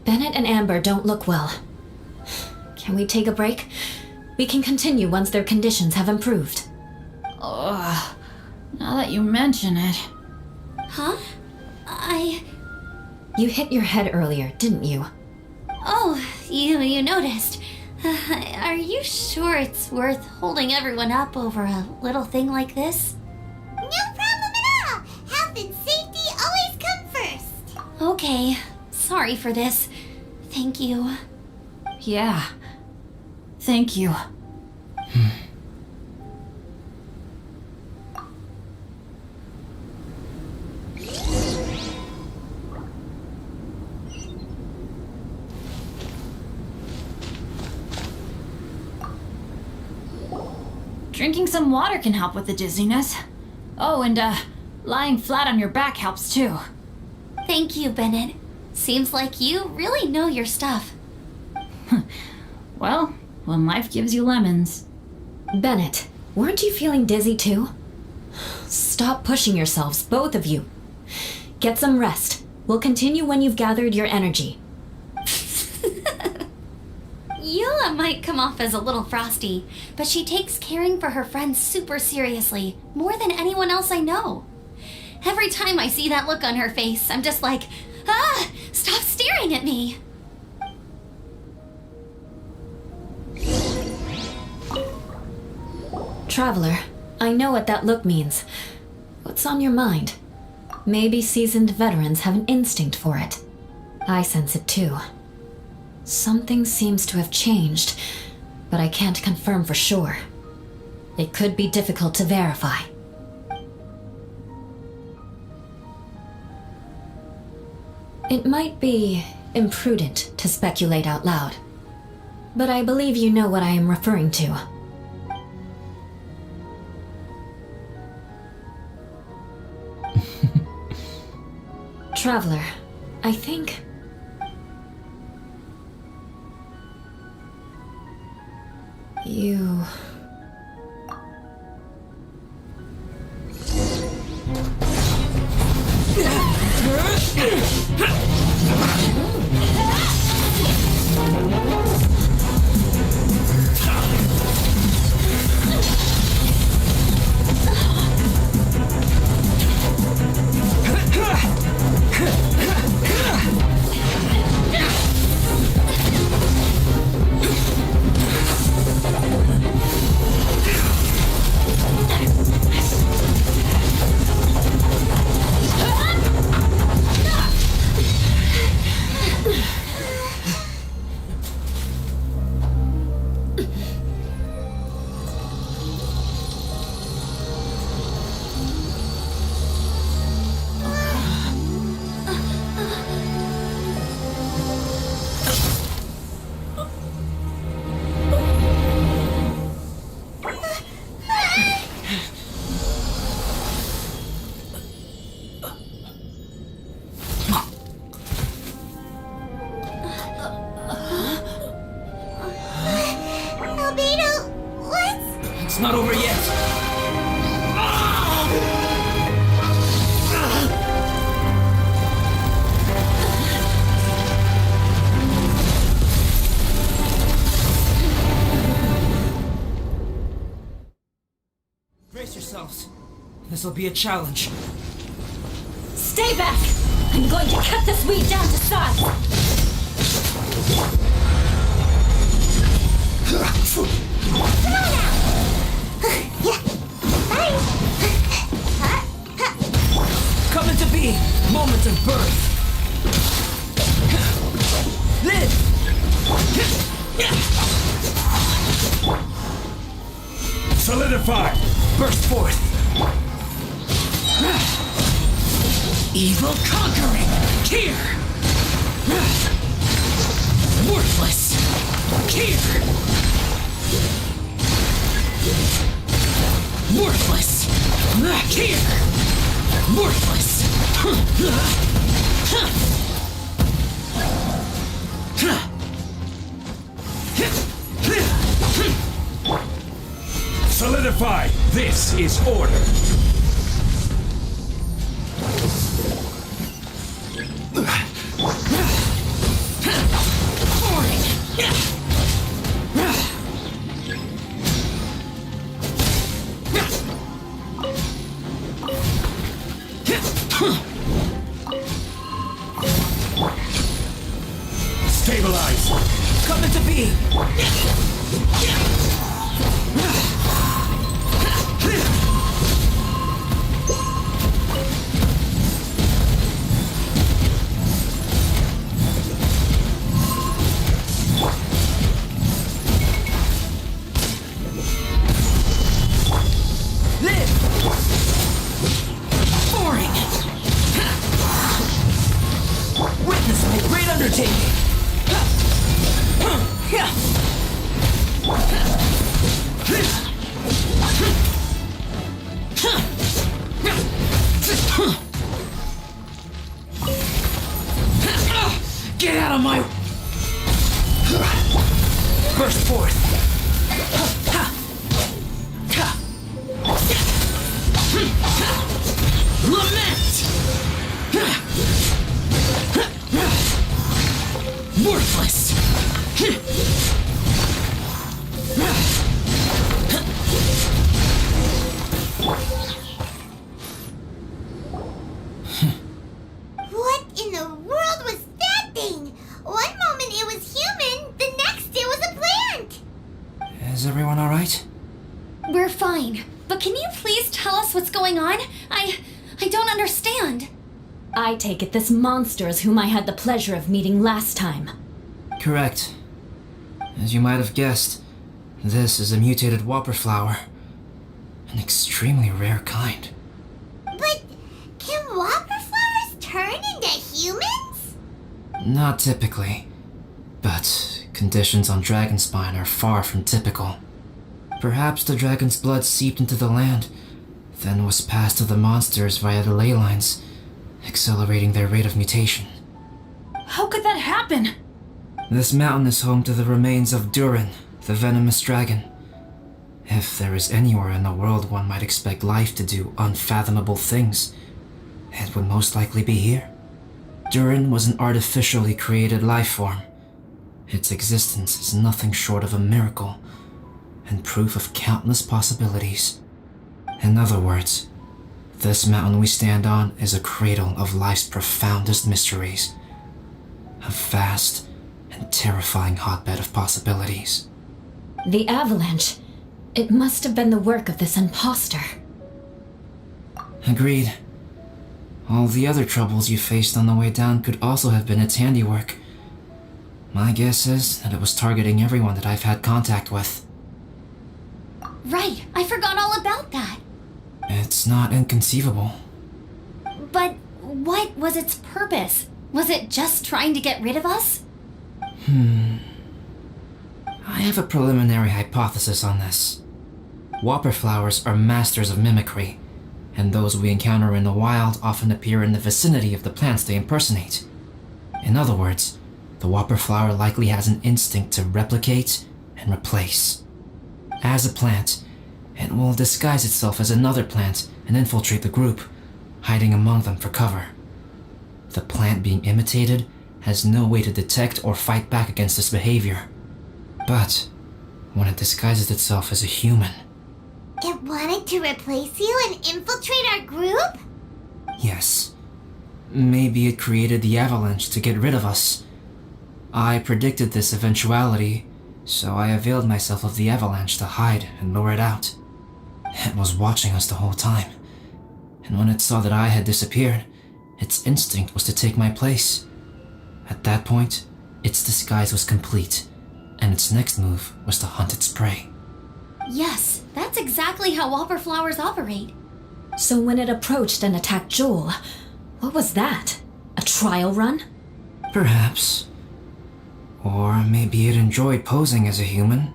Bennett and Amber don't look well. Can we take a break? We can continue once their conditions have improved. Ugh. Now that you mention it. Huh? You hit your head earlier, didn't you? Oh, you noticed. Are you sure it's worth holding everyone up over a little thing like this? No problem at all. Health and safety always come first. Okay. Sorry for this. Thank you. Yeah. Thank you. Drinking some water can help with the dizziness. Oh, and lying flat on your back helps too. Thank you, Bennett. Seems like you really know your stuff. Well, when life gives you lemons. Bennett, weren't you feeling dizzy too? Stop pushing yourselves, both of you. Get some rest. We'll continue when you've gathered your energy. Eula might come off as a little frosty, but she takes caring for her friends super seriously, more than anyone else I know. Every time I see that look on her face, I'm just like, stop staring at me! Traveler, I know what that look means. What's on your mind? Maybe seasoned veterans have an instinct for it. I sense it too. Something seems to have changed, but I can't confirm for sure. It could be difficult to verify. It might be imprudent to speculate out loud, but I believe you know what I am referring to. Traveler, I think... you... It's not over yet. Brace yourselves. This'll be a challenge. Stay back! I'm going to cut this weed down to size! Coming to be, moment of birth. Live! Solidify! Burst forth. Evil conquering! Here! Worthless! Here! Worthless! Here! Worthless! Solidify! This is order! Stabilize! Coming to be! Witness my great undertaking! Get out of my... Burst forth! Lament! Worthless! What in the world was that thing? One moment it was human, the next it was a plant! Is everyone alright? We're fine. But can you please tell us what's going on? I don't understand. I take it this monster is whom I had the pleasure of meeting last time. Correct. As you might have guessed, this is a mutated whopper flower. An extremely rare kind. But can whopper flowers turn into humans? Not typically, but conditions on Dragonspine are far from typical. Perhaps the dragon's blood seeped into the land, then was passed to the monsters via the ley lines, accelerating their rate of mutation. How could that happen? This mountain is home to the remains of Durin, the venomous dragon. If there is anywhere in the world one might expect life to do unfathomable things, it would most likely be here. Durin was an artificially created life form. Its existence is nothing short of a miracle, and proof of countless possibilities. In other words, this mountain we stand on is a cradle of life's profoundest mysteries. A vast and terrifying hotbed of possibilities. The avalanche. It must have been the work of this imposter. Agreed. All the other troubles you faced on the way down could also have been its handiwork. My guess is that it was targeting everyone that I've had contact with. Right, I forgot all about that. It's not inconceivable. But what was its purpose? Was it just trying to get rid of us? I have a preliminary hypothesis on this. Whopper flowers are masters of mimicry, and those we encounter in the wild often appear in the vicinity of the plants they impersonate. In other words, the whopper flower likely has an instinct to replicate and replace. As a plant, it will disguise itself as another plant and infiltrate the group, hiding among them for cover. The plant being imitated has no way to detect or fight back against this behavior. But when it disguises itself as a human... It wanted to replace you and infiltrate our group? Yes. Maybe it created the avalanche to get rid of us. I predicted this eventuality, so I availed myself of the avalanche to hide and lure it out. It was watching us the whole time, and when it saw that I had disappeared, its instinct was to take my place. At that point, its disguise was complete, and its next move was to hunt its prey. Yes, that's exactly how whopper flowers operate. So when it approached and attacked Joel, what was that? A trial run? Perhaps. Or maybe it enjoyed posing as a human,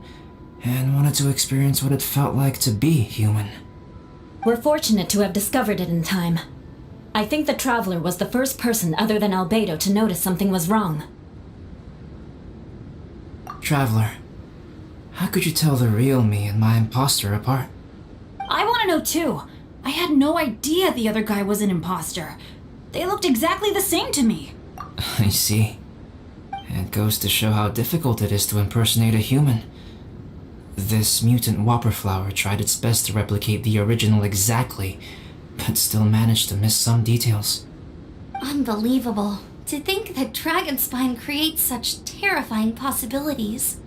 and wanted to experience what it felt like to be human. We're fortunate to have discovered it in time. I think the Traveler was the first person other than Albedo to notice something was wrong. Traveler, how could you tell the real me and my imposter apart? I want to know too. I had no idea the other guy was an imposter. They looked exactly the same to me. I see. It goes to show how difficult it is to impersonate a human. This mutant whopper flower tried its best to replicate the original exactly, but still managed to miss some details. Unbelievable. To think that Dragonspine creates such terrifying possibilities.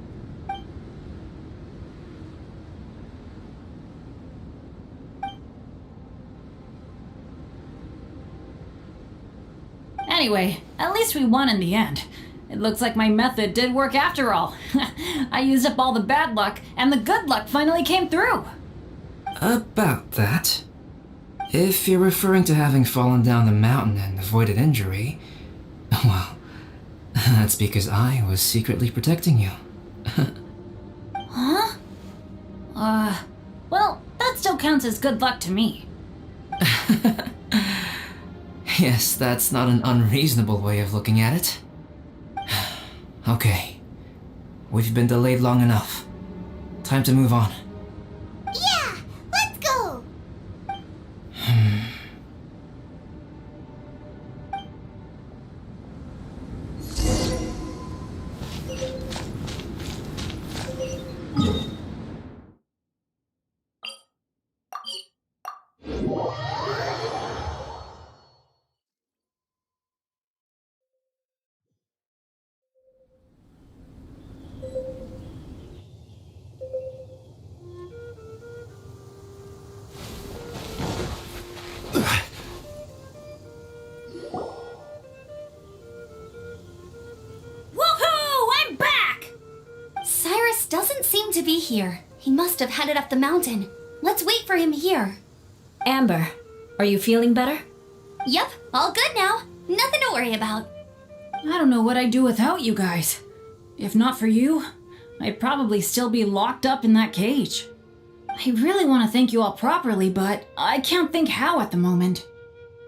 Anyway, at least we won in the end. It looks like my method did work after all. I used up all the bad luck, and the good luck finally came through. About that. If you're referring to having fallen down the mountain and avoided injury, well, that's because I was secretly protecting you. Huh? Well, that still counts as good luck to me. Yes, that's not an unreasonable way of looking at it. Okay. We've been delayed long enough. Time to move on. Yeah, let's go! going to be here. He must have headed up the mountain. Let's wait for him here. Amber, are you feeling better? Yep, all good now. Nothing to worry about. I don't know what I'd do without you guys. If not for you, I'd probably still be locked up in that cage. I really want to thank you all properly, but I can't think how at the moment.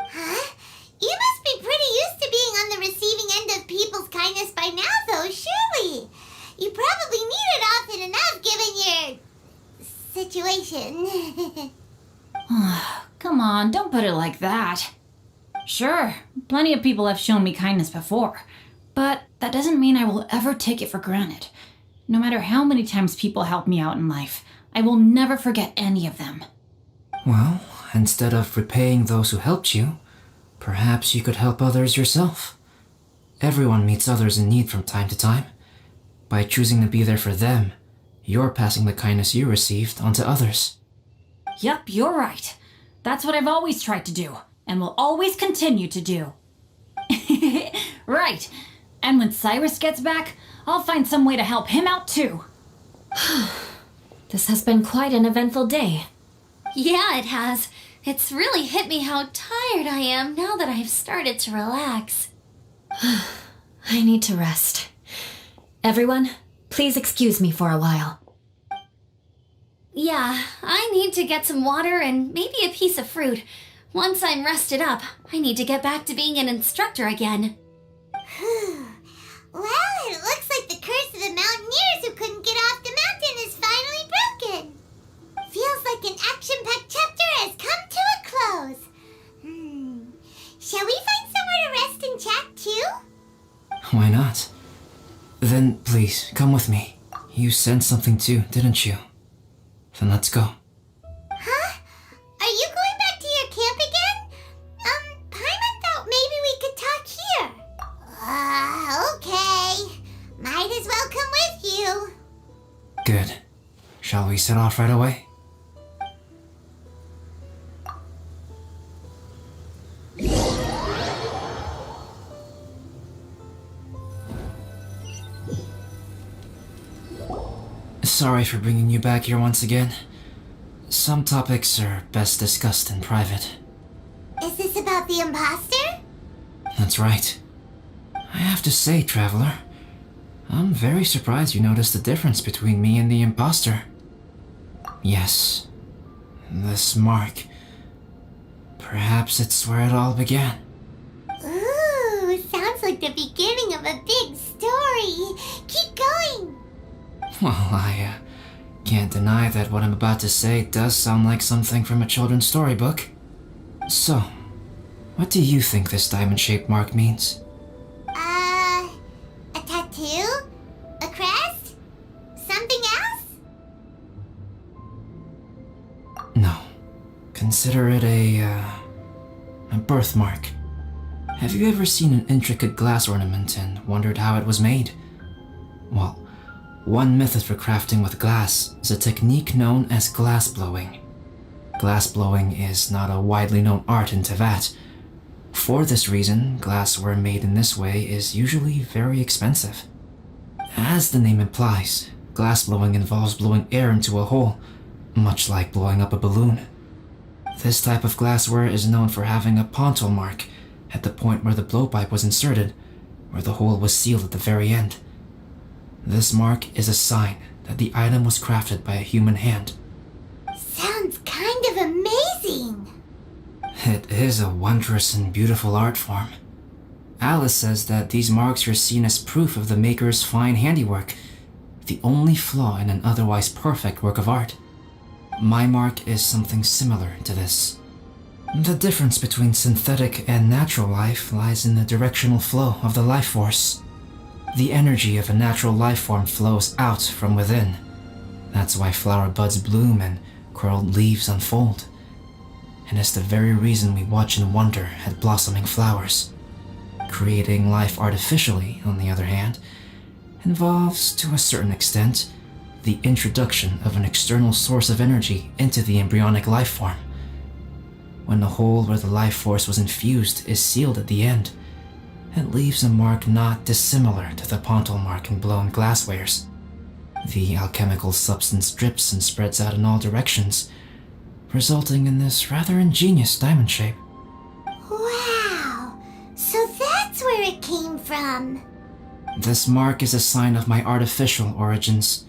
Huh? You must be pretty used to being on the receiving end of people's kindness by now, though, surely. You probably need it often enough given your situation. Come on, don't put it like that. Sure, plenty of people have shown me kindness before, but that doesn't mean I will ever take it for granted. No matter how many times people help me out in life, I will never forget any of them. Well, instead of repaying those who helped you, perhaps you could help others yourself. Everyone meets others in need from time to time. By choosing to be there for them, you're passing the kindness you received on to others. Yep, you're right. That's what I've always tried to do, and will always continue to do. Right. And when Cyrus gets back, I'll find some way to help him out too. This has been quite an eventful day. Yeah, it has. It's really hit me how tired I am now that I've started to relax. I need to rest. Everyone, please excuse me for a while. Yeah, I need to get some water and maybe a piece of fruit. Once I'm rested up, I need to get back to being an instructor again. Well, it looks like the curse of the mountaineers who couldn't get off the mountain is finally broken. Feels like an action-packed chapter has come to a close. Shall we find somewhere to rest and chat too? Why not? Then please, come with me. You sensed something too, didn't you? Then let's go. Huh? Are you going back to your camp again? Paimon thought maybe we could talk here. Okay. Might as well come with you. Good. Shall we set off right away? Sorry for bringing you back here once again. Some topics are best discussed in private. Is this about the imposter? That's right. I have to say, Traveler, I'm very surprised you noticed the difference between me and the imposter. Yes, this mark. Perhaps it's where it all began. Ooh, sounds like the beginning of a big story. Keep going. Well, I can't deny that what I'm about to say does sound like something from a children's storybook. So, what do you think this diamond-shaped mark means? A tattoo? A crest? Something else? No. Consider it a birthmark. Have you ever seen an intricate glass ornament and wondered how it was made? Well, one method for crafting with glass is a technique known as glassblowing. Glassblowing is not a widely known art in Teyvat. For this reason, glassware made in this way is usually very expensive. As the name implies, glassblowing involves blowing air into a hole, much like blowing up a balloon. This type of glassware is known for having a pontal mark at the point where the blowpipe was inserted, where the hole was sealed at the very end. This mark is a sign that the item was crafted by a human hand. Sounds kind of amazing. It is a wondrous and beautiful art form. Alice says that these marks are seen as proof of the maker's fine handiwork, the only flaw in an otherwise perfect work of art. My mark is something similar to this. The difference between synthetic and natural life lies in the directional flow of the life force. The energy of a natural life form flows out from within. That's why flower buds bloom and curled leaves unfold. And it's the very reason we watch and wonder at blossoming flowers. Creating life artificially, on the other hand, involves, to a certain extent, the introduction of an external source of energy into the embryonic life form. When the hole where the life force was infused is sealed at the end, it leaves a mark not dissimilar to the pontal mark in blown glasswares. The alchemical substance drips and spreads out in all directions, resulting in this rather ingenious diamond shape. Wow! So that's where it came from. This mark is a sign of my artificial origins,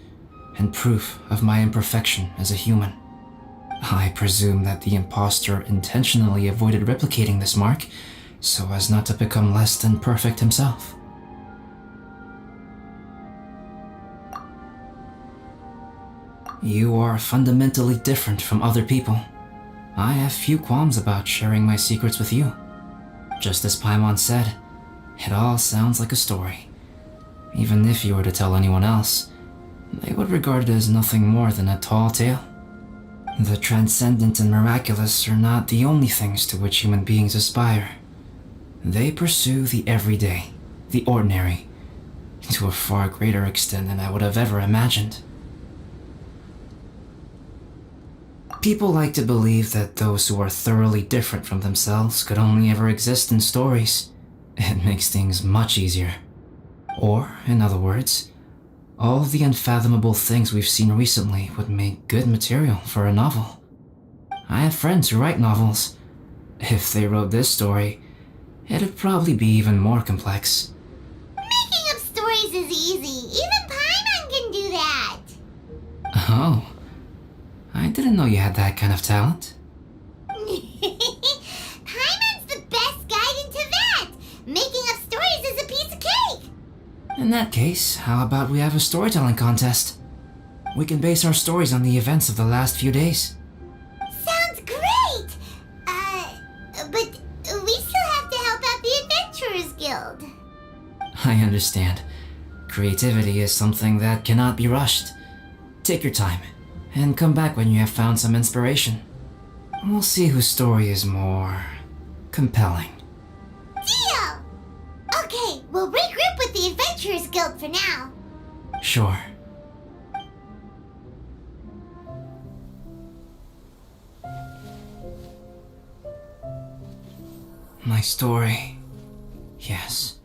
and proof of my imperfection as a human. I presume that the impostor intentionally avoided replicating this mark, so as not to become less than perfect himself. You are fundamentally different from other people. I have few qualms about sharing my secrets with you. Just as Paimon said, it all sounds like a story. Even if you were to tell anyone else, they would regard it as nothing more than a tall tale. The transcendent and miraculous are not the only things to which human beings aspire. They pursue the everyday, the ordinary, to a far greater extent than I would have ever imagined. People like to believe that those who are thoroughly different from themselves could only ever exist in stories. It makes things much easier. Or, in other words, all of the unfathomable things we've seen recently would make good material for a novel. I have friends who write novels. If they wrote this story, it'd probably be even more complex. Making up stories is easy. Even Paimon can do that. Oh, I didn't know you had that kind of talent. Paimon's the best guide in Teyvat. Making up stories is a piece of cake. In that case, how about we have a storytelling contest? We can base our stories on the events of the last few days. Sounds great! But we still have to help out the Adventurers Guild. I understand. Creativity is something that cannot be rushed. Take your time, and come back when you have found some inspiration. We'll see whose story is more compelling. Deal! Okay, we'll regroup with the Adventurers Guild for now. Sure. My story. Yes,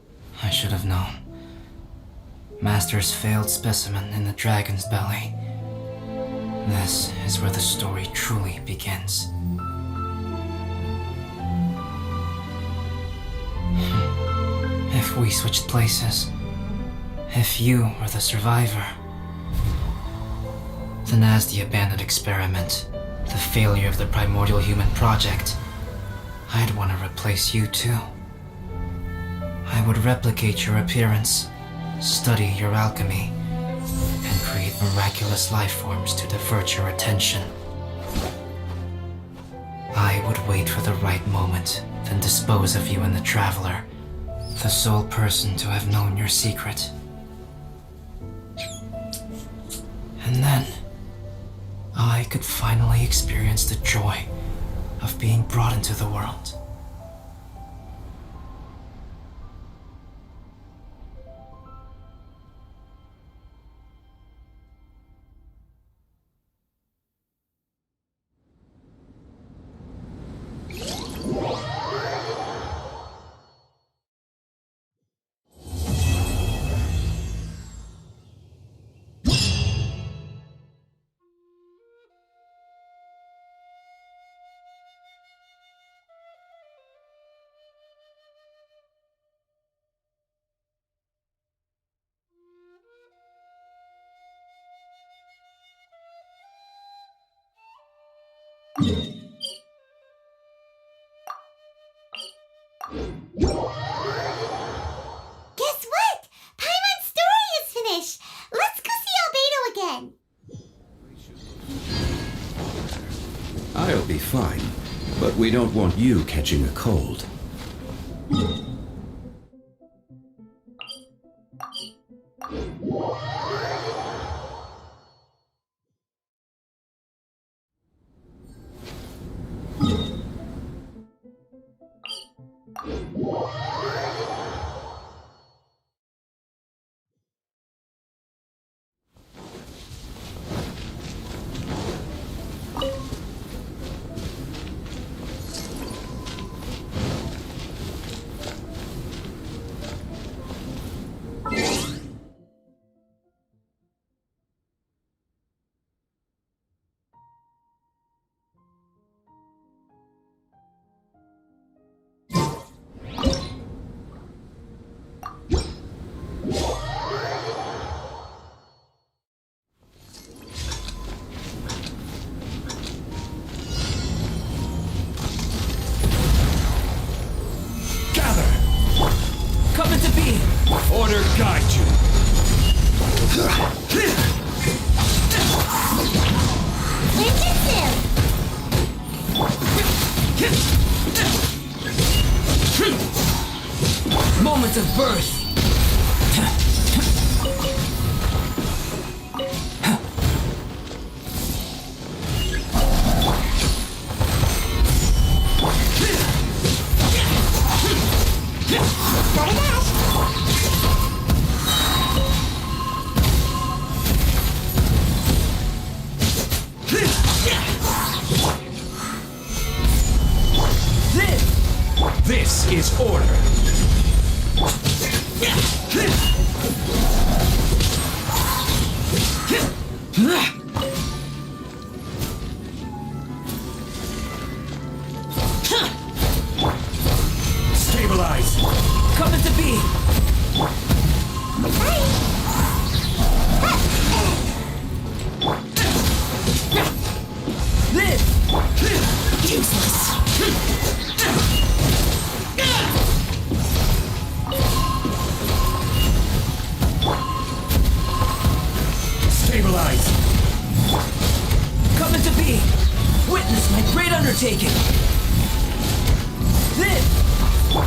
I should have known. Master's failed specimen in the dragon's belly. This is where the story truly begins. If we switched places, if you were the survivor, then as the abandoned experiment, the failure of the primordial human project, I'd want to replace you too. I would replicate your appearance, study your alchemy, and create miraculous life forms to divert your attention. I would wait for the right moment, then dispose of you in the Traveler, the sole person to have known your secret. And then, I could finally experience the joy of being brought into the world. Guess what? Paimon's story is finished. Let's go see Albedo again. I'll be fine, but we don't want you catching a cold. Swords of Birth! This is order. Stabilize. Coming to be! This! Useless! Stabilize. Coming to be! Witness my great undertaking! This!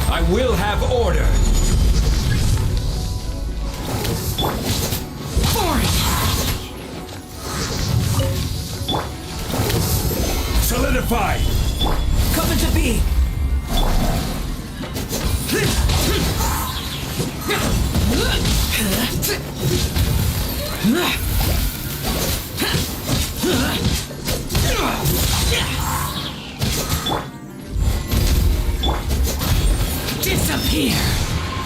I will have order. Solidify. Coming to be! Disappear!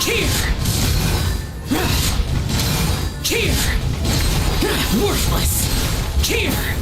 Here! Here! Worthless! Here!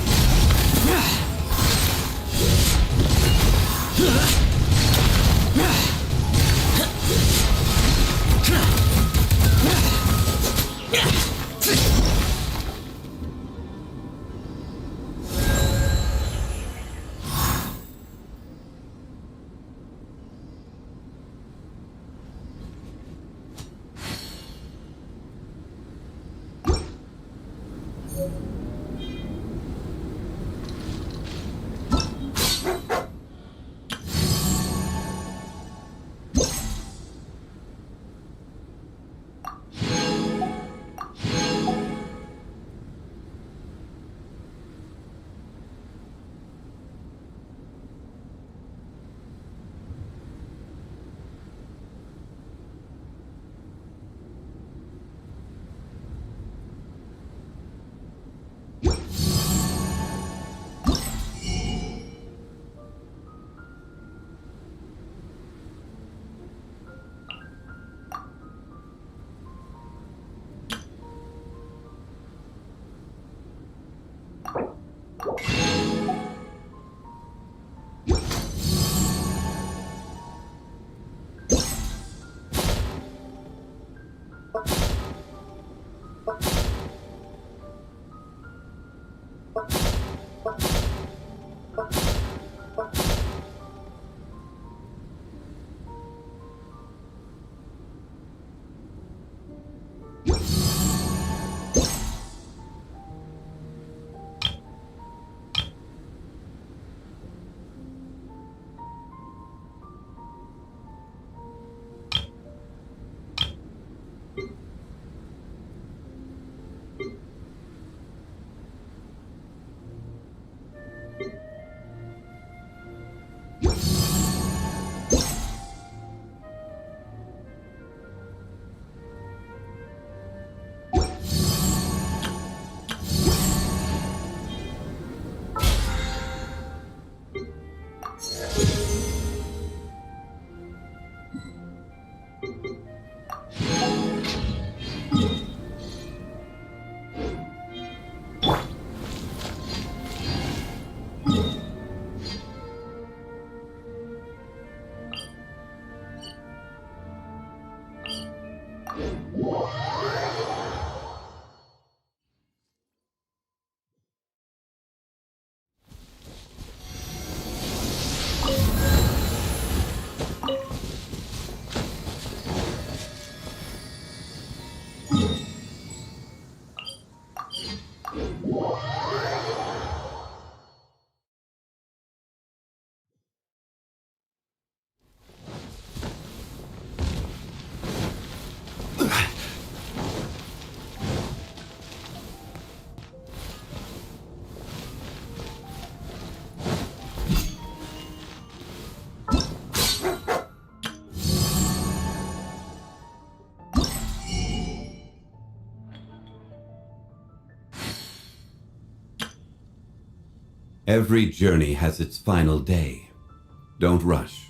Every journey has its final day. Don't rush.